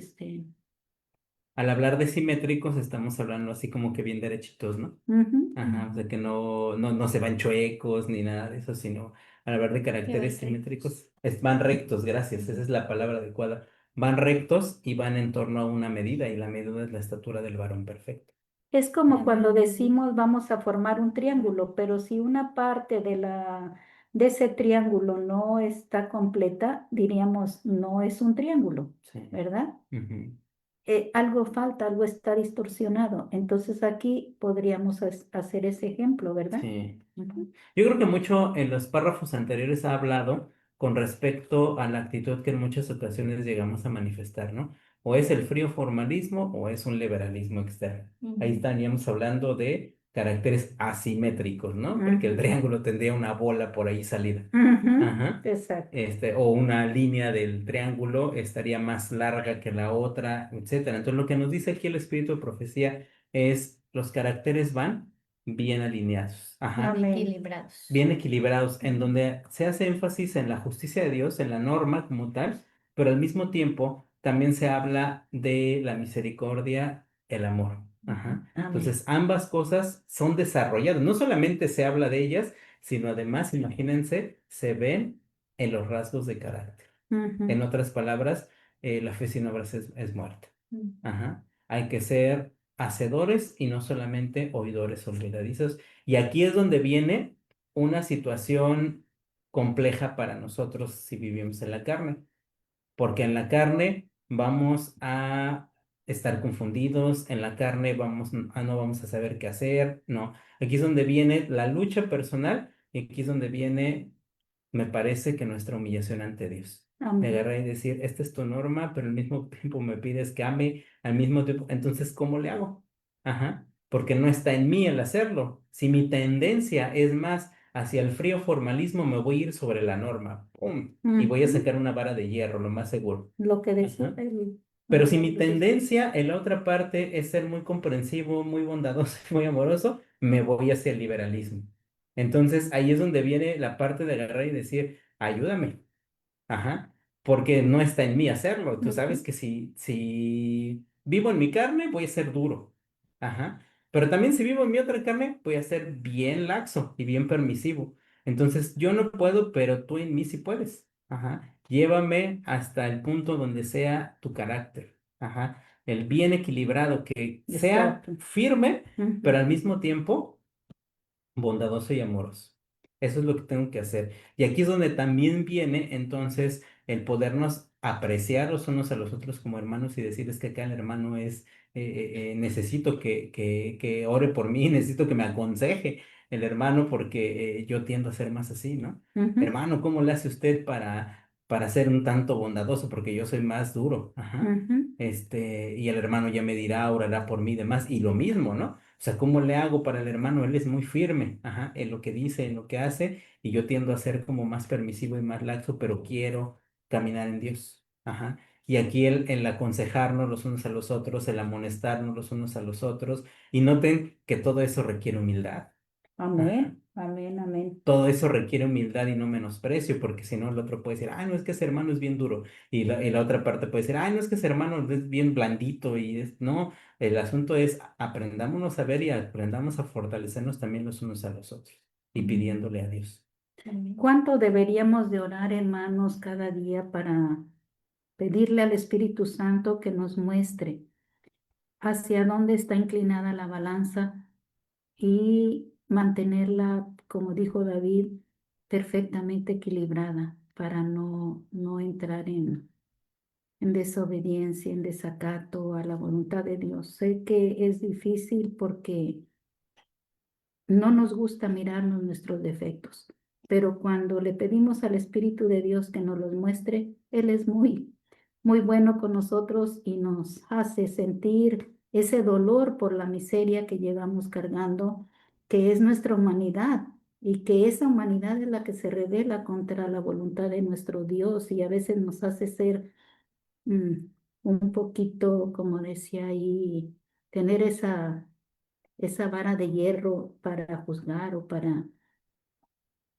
Al hablar de simétricos, estamos hablando así como que bien derechitos, ¿no? Ujú. Ajá, o sea que no se van chuecos ni nada de eso, sino al hablar de Que van caracteres rectos. simétricos, van rectos, gracias, esa es la palabra adecuada. Van rectos y van en torno a una medida, y la medida es la estatura del varón perfecto. Es como cuando decimos vamos a formar un triángulo, pero si una parte de ese triángulo no está completa, diríamos no es un triángulo, Sí. ¿verdad? Ujú. Algo falta, algo está distorsionado. Entonces aquí podríamos hacer ese ejemplo, ¿verdad? Sí. Ujú. Yo creo que mucho en los párrafos anteriores ha hablado con respecto a la actitud que en muchas ocasiones llegamos a manifestar, ¿no? O es el frío formalismo o es un liberalismo externo. Ahí Ujú. estaríamos hablando de caracteres asimétricos, ¿no? Porque el Ujú. triángulo tendría una bola por ahí salida. Ujú. Ajá. Exacto. O una línea del triángulo estaría más larga que la otra, etcétera. Entonces, lo que nos dice aquí el espíritu de profecía es los caracteres van bien alineados. Ajá, Amén. Equilibrados. bien equilibrados, en Ujú. donde se hace énfasis en la justicia de Dios, en la norma como tal, pero al mismo tiempo también se habla de la misericordia, el amor. Ajá. Amén. Entonces, ambas cosas son desarrolladas. No solamente se habla de ellas, sino además, imagínense, se ven en los rasgos de carácter. En Ujú. otras palabras, la fe sin obras es muerta. Ujú. Ajá. Hay que ser hacedores y no solamente oidores olvidadizos. Y aquí es donde viene una situación compleja para nosotros si vivimos en la carne, porque en la carne vamos a estar confundidos, en la carne no vamos a saber qué hacer, no. Aquí es donde viene la lucha personal y aquí es donde viene, me parece, que nuestra humillación ante Dios. De Amén. agarrar y decir, esta es tu norma, pero al mismo tiempo me pides que ame, al mismo tiempo, entonces, ¿cómo le hago? Ajá, porque no está en mí el hacerlo. Si mi tendencia es más hacia el frío formalismo, me voy a ir sobre la norma, ¡pum! Y voy a Ujú. sacar una vara de hierro, lo más seguro. Lo que decía Ajá. el Pero si mi autor. tendencia en la otra parte es ser muy comprensivo, muy bondadoso, muy amoroso, me voy hacia el liberalismo. Entonces ahí es donde viene la parte de agarrar y decir, ayúdame. Ajá, porque no está en mí hacerlo. Tú sabes Ujú. que si vivo en mi carne, voy a ser duro. Ajá, pero también si vivo en mi otra carne, voy a ser bien laxo y bien permisivo. Entonces yo no puedo, pero tú en mí sí puedes. Ajá, llévame hasta el punto donde sea tu carácter. Ajá, el bien equilibrado, que sea Exacto. firme, pero Ujú. al mismo tiempo bondadoso y amoroso. Eso es lo que tengo que hacer. Y aquí es donde también viene entonces el podernos apreciar los unos a los otros como hermanos y decirles que acá el hermano es, necesito que ore por mí, necesito que me aconseje el hermano porque yo tiendo a ser más así, ¿no? Ujú. Hermano, ¿cómo le hace usted para ser un tanto bondadoso? Porque yo soy más duro. Ajá. Ujú. Y el hermano ya me dirá, orará por mí y demás. Y lo mismo, ¿no? O sea, ¿cómo le hago para el hermano? Él es muy firme, ajá, en lo que dice, en lo que hace, y yo tiendo a ser como más permisivo y más laxo, pero quiero caminar en Dios, ajá. Y aquí el aconsejarnos los unos a los otros, el amonestarnos los unos a los otros, y noten que todo eso requiere humildad, ajá. Amén. Amén. Amén. Todo eso requiere humildad y no menosprecio, porque si no, el otro puede decir, ay, no es que ese hermano es bien duro. Y la otra parte puede decir, ay, no es que ese hermano es bien blandito. No, el asunto es aprendámonos a ver y aprendamos a fortalecernos también los unos a los otros y Ujú. pidiéndole a Dios. Amén. ¿Cuánto deberíamos de orar, hermanos, cada día para pedirle al Espíritu Santo que nos muestre hacia dónde está inclinada la balanza y mantenerla, como dijo David, perfectamente equilibrada para no entrar en desobediencia, en desacato a la voluntad de Dios? Sé que es difícil porque no nos gusta mirarnos nuestros defectos, pero cuando le pedimos al Espíritu de Dios que nos los muestre, Él es muy bueno con nosotros y nos hace sentir ese dolor por la miseria que llevamos cargando, que es nuestra humanidad, y que esa humanidad es la que se revela contra la voluntad de nuestro Dios y a veces nos hace ser mm, un poquito, como decía ahí, tener esa vara de hierro para juzgar o para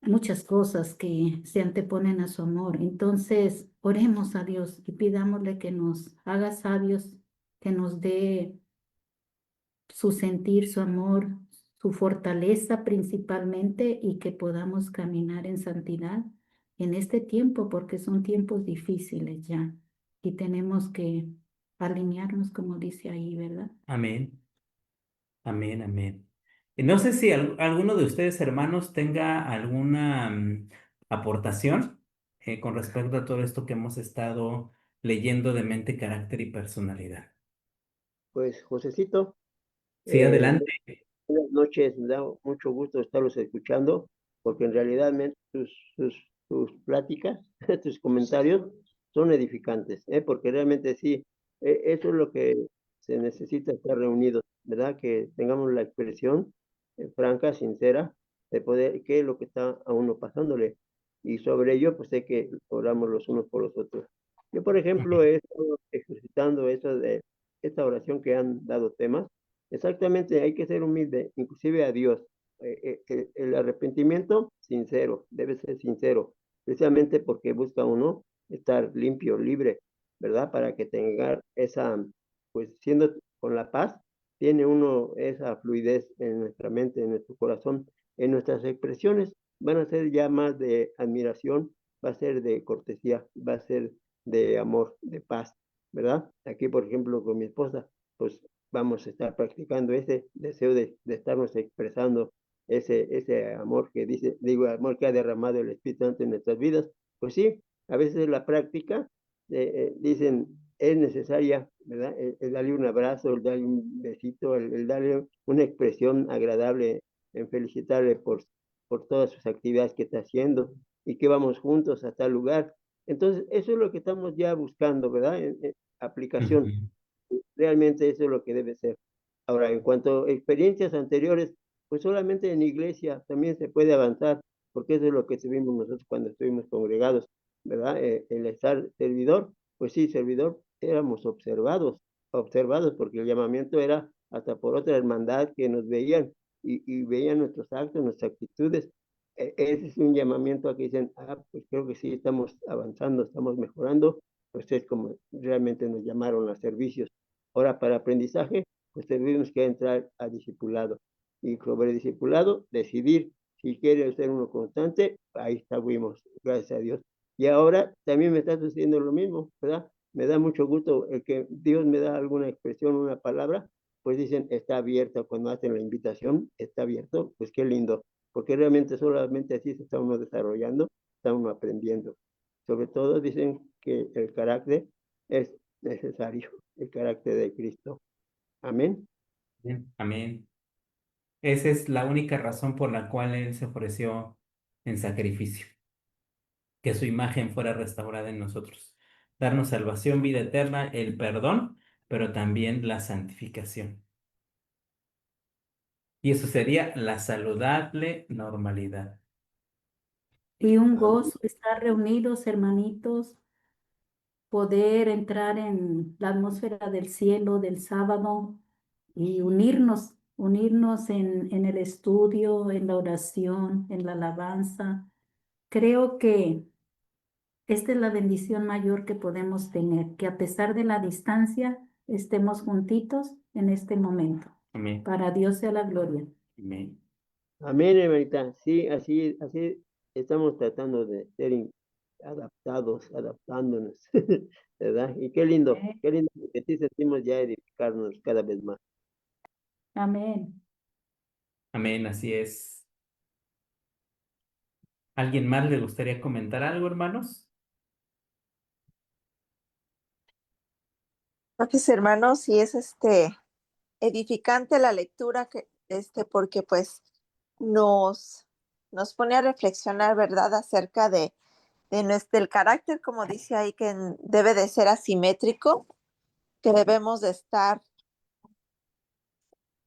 muchas cosas que se anteponen a su amor. Entonces, oremos a Dios y pidámosle que nos haga sabios que nos dé su sentir, su amor, su fortaleza principalmente y que podamos caminar en santidad en este tiempo, porque son tiempos difíciles ya y tenemos que alinearnos como dice ahí, ¿verdad? Amén, amén, amén. Y no sé si alguno de ustedes, hermanos, tenga alguna aportación con respecto a todo esto que hemos estado leyendo de mente, carácter y personalidad. Pues, Josecito, Sí, eh, adelante. buenas noches, me da mucho gusto estarlos escuchando, porque en realidad tus pláticas, tus comentarios son edificantes, porque realmente sí, eso es lo que se necesita estar reunidos, ¿verdad? Que tengamos la expresión franca, sincera, de poder, qué es lo que está a uno pasándole, y sobre ello, pues sé que oramos los unos por los otros. Yo, por ejemplo, he estado ejercitando esta oración que han dado temas. Exactamente, hay que ser humilde, inclusive a Dios. El arrepentimiento sincero, debe ser sincero, precisamente porque busca uno estar limpio, libre, ¿verdad? Para que tenga esa, pues siendo con la paz, tiene uno esa fluidez en nuestra mente, en nuestro corazón, en nuestras expresiones. Van a ser ya más de admiración, va a ser de cortesía, va a ser de amor, de paz, ¿verdad? Aquí, por ejemplo, con mi esposa, pues vamos a estar practicando ese deseo de estarnos expresando ese amor que dice, digo, amor que ha derramado el Espíritu Santo en nuestras vidas. Pues sí, a veces la práctica, dicen, es necesaria, ¿verdad? El darle un abrazo, el darle un besito, el darle una expresión agradable, en felicitarle por todas sus actividades que está haciendo y que vamos juntos a tal lugar. Entonces, eso es lo que estamos ya buscando, ¿verdad? En aplicación. Ujú. Realmente eso es lo que debe ser. Ahora, en cuanto a experiencias anteriores, pues solamente en iglesia también se puede avanzar, porque eso es lo que tuvimos nosotros cuando estuvimos congregados, ¿verdad? El estar servidor, pues sí, servidor, éramos observados, porque el llamamiento era hasta por otra hermandad que nos veían y veían nuestros actos, nuestras actitudes. Ese es un llamamiento a que dicen, pues creo que sí, estamos avanzando, estamos mejorando, pues es como realmente nos llamaron a servicios. Ahora, para aprendizaje, pues tenemos que entrar a discipulado. Y sobre discipulado, decidir si quiere ser uno constante, ahí estamos, gracias a Dios. Y ahora también me está sucediendo lo mismo, ¿verdad? Me da mucho gusto el que Dios me da alguna expresión, una palabra, pues dicen, está abierto, cuando hacen la invitación, está abierto, pues qué lindo, porque realmente solamente así se está uno desarrollando, está uno aprendiendo. Sobre todo dicen que el carácter es necesario, el carácter de Cristo. Amén. Bien, amén. Esa es la única razón por la cual Él se ofreció en sacrificio, que su imagen fuera restaurada en nosotros, darnos salvación, vida eterna, el perdón, pero también la santificación. Y eso sería la saludable normalidad. Y un Amén. gozo estar reunidos, hermanitos, poder entrar en la atmósfera del cielo del sábado y unirnos en el estudio, en la oración, en la alabanza. Creo que esta es la bendición mayor que podemos tener, que a pesar de la distancia estemos juntitos en este momento. Amén. Para Dios sea la gloria. Amén. Amén, hermanita. Sí, así estamos tratando de ser adaptados, adaptándonos, ¿verdad? Y qué lindo que sí sentimos ya edificarnos cada vez más. Amén. Amén, así es. ¿Alguien más le gustaría comentar algo, hermanos? Gracias, hermanos, y es edificante la lectura que porque pues nos nos pone a reflexionar, ¿verdad? Acerca del carácter, como dice ahí, que debe de ser asimétrico, que debemos de estar,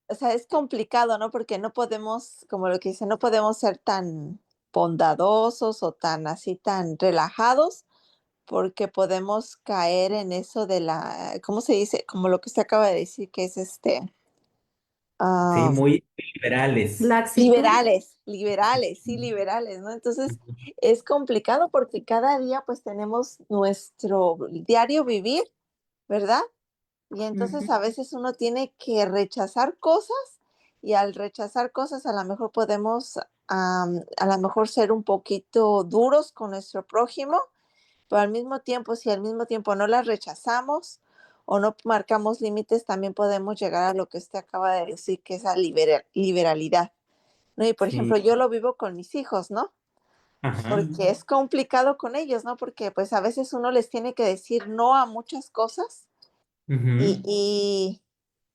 o sea, es complicado, ¿no? Porque no podemos, como lo que dice, no podemos ser tan bondadosos o tan así, tan relajados, porque podemos caer en eso de la, ¿cómo se dice? Como lo que usted acaba de decir, que es Sí, ah, muy liberales. Laxitud. liberales, sí, liberales, ¿no? Entonces es complicado porque cada día pues tenemos nuestro diario vivir, ¿verdad? Y entonces Ujú. a veces uno tiene que rechazar cosas y al rechazar cosas a lo mejor podemos a lo mejor ser un poquito duros con nuestro prójimo, pero al mismo tiempo, si al mismo tiempo no las rechazamos o no marcamos límites, también podemos llegar a lo que usted acaba de decir, que es la liberalidad, ¿no? Y por ejemplo, Sí, yo lo vivo con mis hijos, ¿no? ajá, Porque es complicado con ellos, ¿no? Porque pues a veces uno les tiene que decir no a muchas cosas y, ujú, y,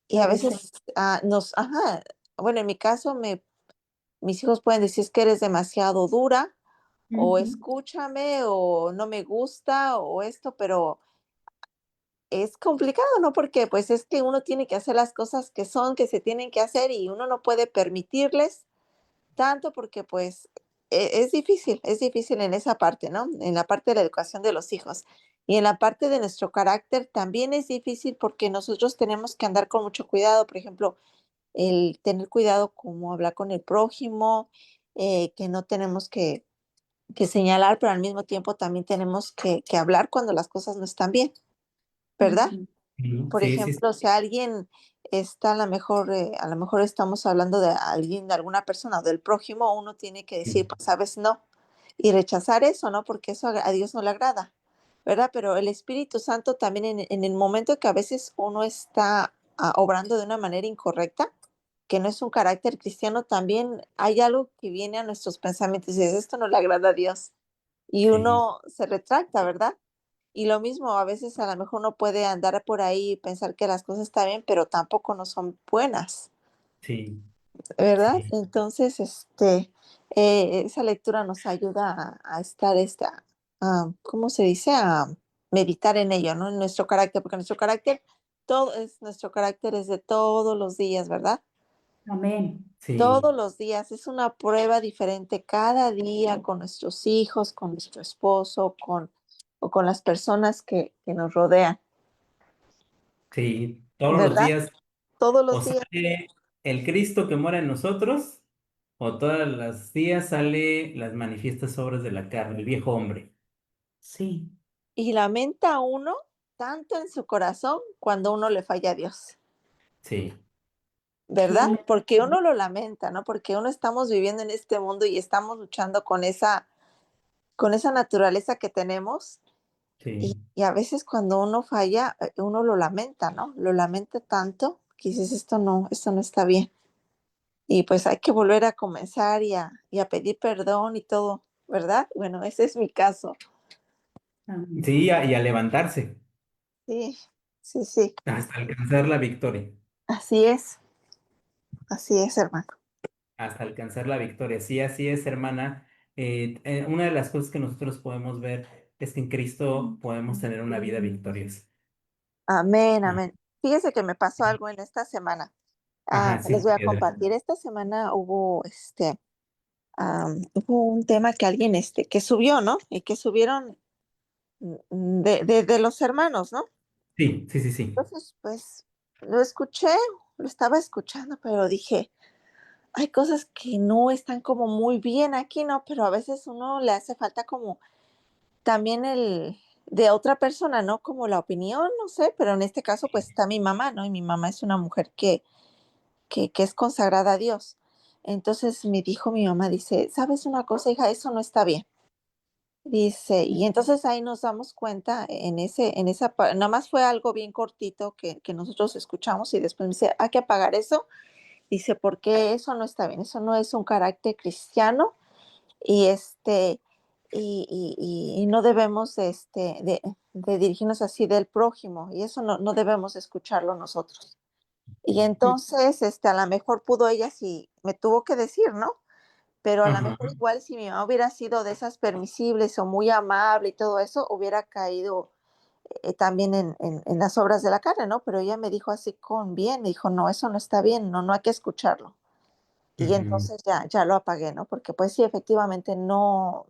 y a veces ajá, bueno, en mi caso, mis hijos pueden decir es que eres demasiado dura o Ujú. escúchame o no me gusta o esto, pero es complicado, ¿no? Porque pues es que uno tiene que hacer las cosas que son, que se tienen que hacer y uno no puede permitirles tanto porque pues es difícil en esa parte, ¿no? En la parte de la educación de los hijos. Y en la parte de nuestro carácter también es difícil porque nosotros tenemos que andar con mucho cuidado, por ejemplo, el tener cuidado cómo hablar con el prójimo, que no tenemos que señalar, pero al mismo tiempo también tenemos que hablar cuando las cosas no están bien, ¿verdad? Ujú. Por sí, sí, ejemplo, si alguien está a lo mejor estamos hablando de alguien, de alguna persona o del prójimo, uno tiene que decir, sí, pues, sabes, no, y rechazar eso, ¿no? Porque eso a Dios no le agrada, ¿verdad? Pero el Espíritu Santo también en el momento que a veces uno está obrando de una manera incorrecta, que no es un carácter cristiano, también hay algo que viene a nuestros pensamientos y dices, esto no le agrada a Dios. Y sí, uno se retracta, ¿verdad? Y lo mismo, a veces a lo mejor uno puede andar por ahí y pensar que las cosas están bien, pero tampoco no son buenas, sí, ¿verdad? sí, Entonces, esa lectura nos ayuda a estar, ¿cómo se dice? A meditar en ello, ¿no? En nuestro carácter, porque nuestro carácter es de todos los días, ¿verdad? Amén. sí, Todos los días, es una prueba diferente cada día con nuestros hijos, con nuestro esposo, o con las personas que nos rodean, sí. Todos los ¿verdad? días Todos o los días. sale el Cristo que mora en nosotros, o todos los días sale las manifiestas obras de la carne, el viejo hombre. Sí. Y lamenta uno tanto en su corazón cuando uno le falla a Dios, Sí, ¿verdad? Sí. Porque uno lo lamenta, ¿no? Porque uno estamos viviendo en este mundo y estamos luchando con esa naturaleza que tenemos. sí, Y a veces cuando uno falla, uno lo lamenta, ¿no? Lo lamenta tanto que dices, esto no está bien. Y pues hay que volver a comenzar y a pedir perdón y todo, ¿verdad? Bueno, ese es mi caso. Amén. sí, y a levantarse Sí, sí, sí. hasta alcanzar la victoria, Así así es, hermano. hasta alcanzar la victoria. Sí, así es, hermana. Una de las cosas que nosotros podemos ver es que en Cristo podemos tener una vida victoriosa. Amén, Ah, amén. Fíjese que me pasó algo en esta semana. ajá, Les sí, voy a piedra. compartir. Esta semana hubo un tema que alguien, que subió, ¿no? Y que subieron de los hermanos, ¿no? Sí, sí, sí, sí. Entonces, pues, lo escuché, lo estaba escuchando, pero dije, hay cosas que no están como muy bien aquí, ¿no? Pero a veces uno le hace falta como también el de otra persona, ¿no? Como la opinión, no sé, pero en este caso, pues está mi mamá, ¿no? Y mi mamá es una mujer que es consagrada a Dios. Entonces me dijo mi mamá, dice, ¿sabes una cosa, hija? Eso no está bien. Dice, y entonces ahí nos damos cuenta nada más fue algo bien cortito que nosotros escuchamos y después me dice, hay que apagar eso. Dice, porque eso no está bien, eso no es un carácter cristiano y y no debemos de dirigirnos así del prójimo y eso no debemos escucharlo nosotros. Y entonces, a lo mejor pudo ella sí me tuvo que decir, ¿no? Pero a lo Ajá, mejor igual si mi mamá hubiera sido de esas permisibles o muy amable y todo eso, hubiera caído también en las obras de la carne, ¿no? Pero ella me dijo así con bien, me dijo, no, eso no está bien, no hay que escucharlo. Y ujú, entonces ya lo apagué, ¿no? Porque pues sí, efectivamente no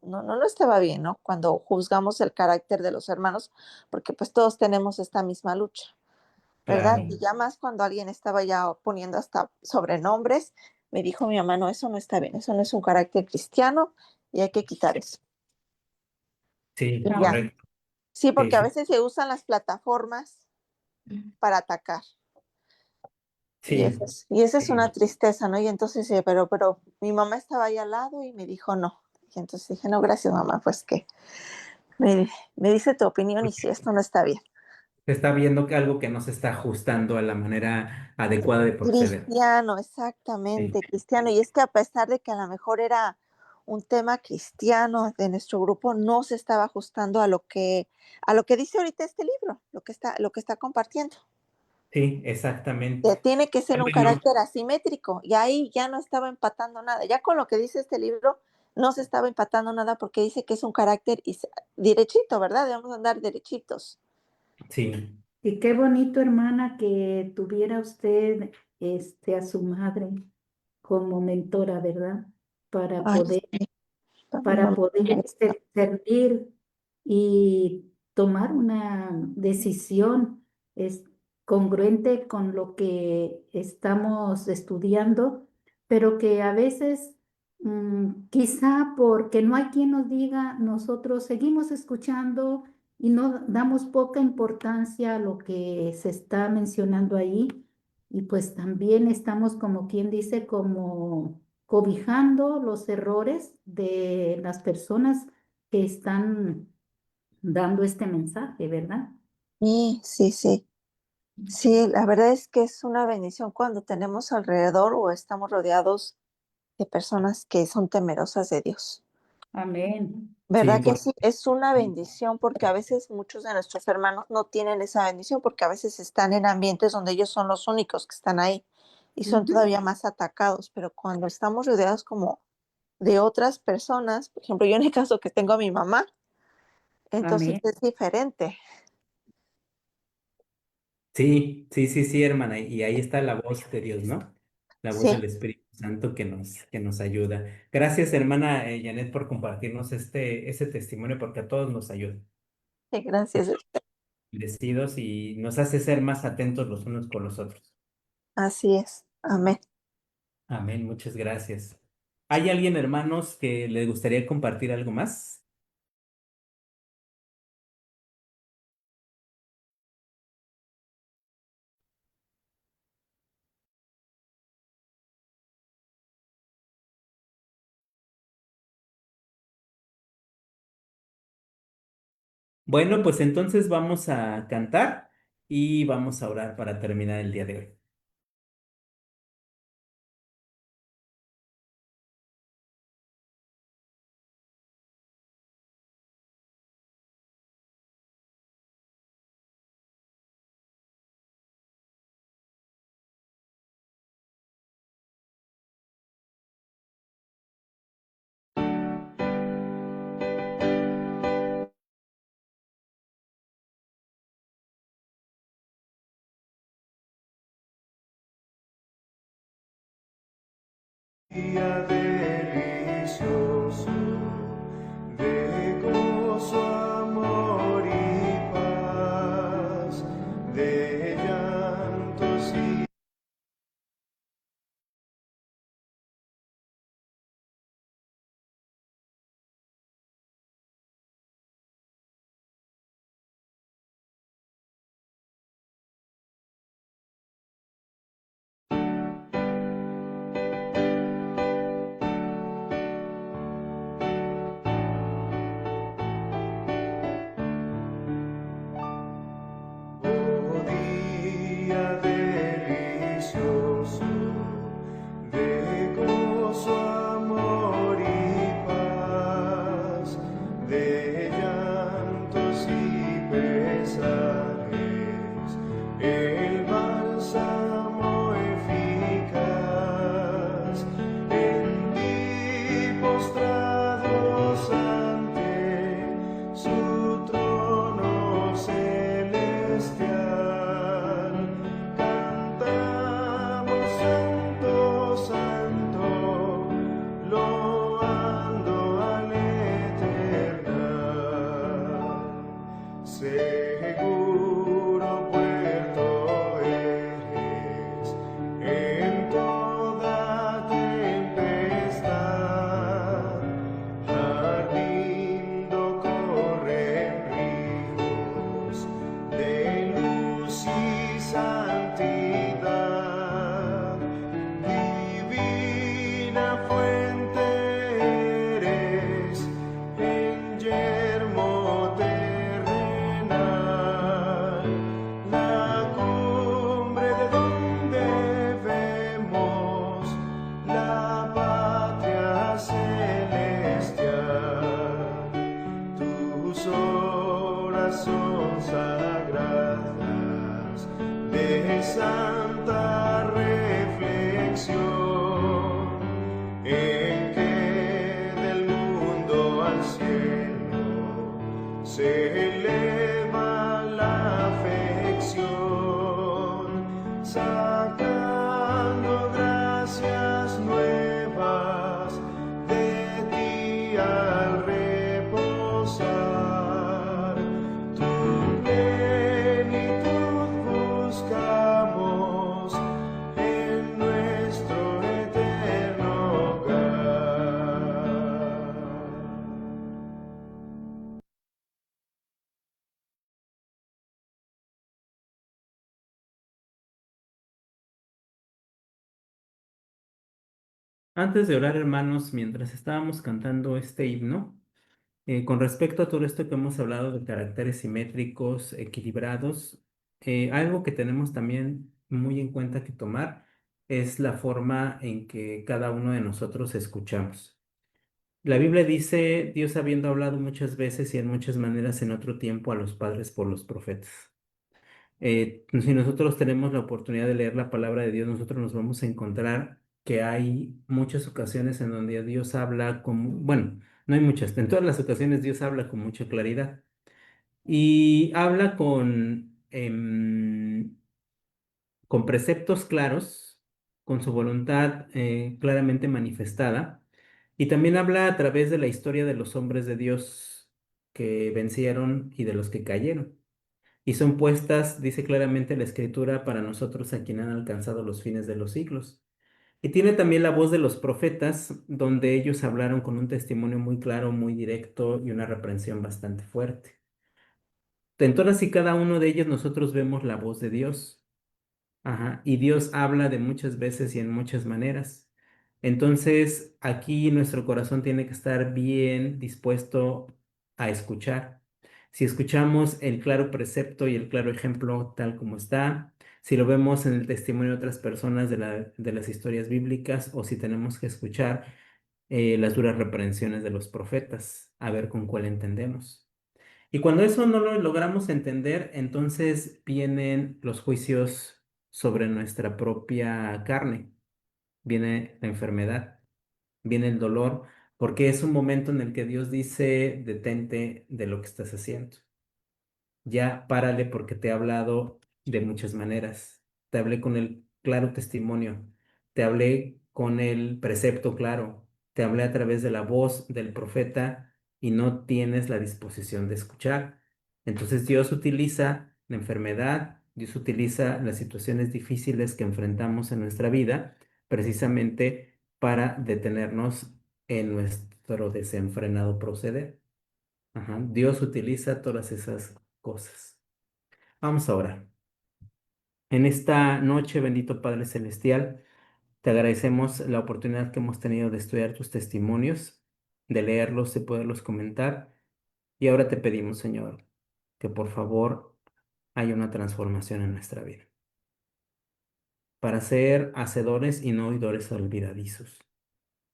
estaba bien, ¿no? Cuando juzgamos el carácter de los hermanos, porque pues todos tenemos esta misma lucha, ¿verdad? claro, Y ya más cuando alguien estaba ya poniendo hasta sobrenombres, me dijo mi mamá, no, eso no está bien, eso no es un carácter cristiano y hay que quitar eso. sí, Y ya. correcto. Sí, Sí, porque a sí, veces se usan las plataformas para atacar. Y Sí, esa es una sí, tristeza, ¿no? Y entonces, pero mi mamá estaba ahí al lado y me dijo no. Y entonces dije, no, gracias, mamá, pues que me, me dice tu opinión y si porque esto no está bien. se está viendo que algo que no se está ajustando a la manera adecuada de proceder. Cristiano, Sí, exactamente, cristiano. Y es que a pesar de que a lo mejor era un tema cristiano de nuestro grupo, no se estaba ajustando a lo que dice ahorita este libro, lo que está compartiendo. sí, Que exactamente. tiene que ser un Bueno, carácter asimétrico. Y ahí ya no estaba empatando nada. Ya con lo que dice este libro, no se estaba empatando nada porque dice que es un carácter derechito, ¿verdad? Debemos andar derechitos. sí, Y qué bonito, hermana, que tuviera usted a su madre como mentora, ¿verdad? Para Ay, poder, sí, mi para mamá. poder servir y tomar una decisión es, congruente con lo que estamos estudiando, pero que a veces, quizá porque no hay quien nos diga, nosotros seguimos escuchando y no damos poca importancia a lo que se está mencionando ahí. Y pues también estamos, como quien dice, como cobijando los errores de las personas que están dando este mensaje, ¿verdad? Sí, sí, sí. Sí, la verdad es que es una bendición cuando tenemos alrededor o estamos rodeados de personas que son temerosas de Dios. Amén. sí, ¿Verdad que porque sí? Es una bendición porque a veces muchos de nuestros hermanos no tienen esa bendición porque a veces están en ambientes donde ellos son los únicos que están ahí y son Ujú. todavía más atacados, pero cuando estamos rodeados como de otras personas, por ejemplo, yo en el caso que tengo a mi mamá, entonces Amén. es diferente. sí, sí, sí, sí, hermana, y ahí está la voz de Dios, ¿no? La voz Sí, del Espíritu Santo que nos ayuda. Gracias, hermana Janet, por compartirnos ese testimonio, porque a todos nos ayuda. sí, gracias. Bendecidos y nos hace ser más atentos los unos con los otros. Así es. Amén. Amén, muchas gracias. ¿Hay alguien, hermanos, que le gustaría compartir algo más? Bueno, pues entonces vamos a cantar y vamos a orar para terminar el día de hoy. Día delicioso de gozo, amor y paz, de llantos y son sagradas de santa reflexión, en que del mundo al cielo se eleva la afección, sacando gracias nuevas de ti al reposar. Tu plenitud buscamos en nuestro eterno hogar. Antes de orar, hermanos, mientras estábamos cantando este himno, con respecto a todo esto que hemos hablado de caracteres simétricos, equilibrados, algo que tenemos también muy en cuenta que tomar es la forma en que cada uno de nosotros escuchamos. La Biblia dice, Dios habiendo hablado muchas veces y en muchas maneras en otro tiempo a los padres por los profetas. Si nosotros tenemos la oportunidad de leer la palabra de Dios, nosotros nos vamos a encontrar que hay muchas ocasiones en donde Dios habla con, bueno, no hay muchas, en todas las ocasiones Dios habla con mucha claridad y habla con preceptos claros, con su voluntad claramente manifestada, y también habla a través de la historia de los hombres de Dios que vencieron y de los que cayeron. Y son puestas, dice claramente la Escritura, para nosotros a quien han alcanzado los fines de los siglos. Y tiene también la voz de los profetas, donde ellos hablaron con un testimonio muy claro, muy directo y una reprensión bastante fuerte. En todas y cada uno de ellos nosotros vemos la voz de Dios. Ajá, y Dios habla de muchas veces y en muchas maneras. Entonces, aquí nuestro corazón tiene que estar bien dispuesto a escuchar. Si escuchamos el claro precepto y el claro ejemplo tal como está, si lo vemos en el testimonio de otras personas de las historias bíblicas, o si tenemos que escuchar las duras reprensiones de los profetas, a ver con cuál entendemos. Y cuando eso no lo logramos entender, entonces vienen los juicios sobre nuestra propia carne, viene la enfermedad, viene el dolor, porque es un momento en el que Dios dice, detente de lo que estás haciendo. Ya párale porque te he hablado de muchas maneras. Te hablé con el claro testimonio, te hablé con el precepto claro, te hablé a través de la voz del profeta y no tienes la disposición de escuchar. Entonces Dios utiliza la enfermedad, Dios utiliza las situaciones difíciles que enfrentamos en nuestra vida precisamente para detenernos en nuestro desenfrenado proceder. Ajá, Dios utiliza todas esas cosas. Vamos a orar. En esta noche, bendito Padre Celestial, te agradecemos la oportunidad que hemos tenido de estudiar tus testimonios, de leerlos, de poderlos comentar. Y ahora te pedimos, Señor, que por favor haya una transformación en nuestra vida, para ser hacedores y no oidores olvidadizos,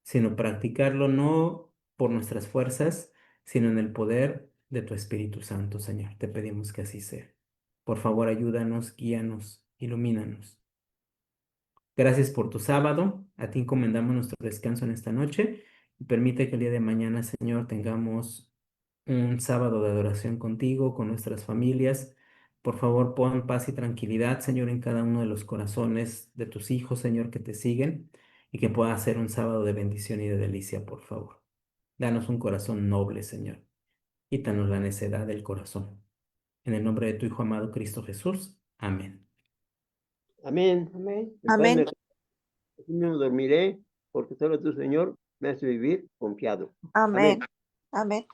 sino practicarlo no por nuestras fuerzas, sino en el poder de tu Espíritu Santo, Señor. Te pedimos que así sea. Por favor, ayúdanos, guíanos, ilumínanos. Gracias por tu sábado. A ti encomendamos nuestro descanso en esta noche. Y permite que el día de mañana, Señor, tengamos un sábado de adoración contigo, con nuestras familias. Por favor, pon paz y tranquilidad, Señor, en cada uno de los corazones de tus hijos, Señor, que te siguen, y que pueda ser un sábado de bendición y de delicia, por favor. Danos un corazón noble, Señor. Quítanos la necedad del corazón. En el nombre de tu Hijo amado Cristo Jesús. Amén. Amén, amén. En paz Amén. así mismo dormiré, porque solo tu Señor me hace vivir confiado. Amén. Amén.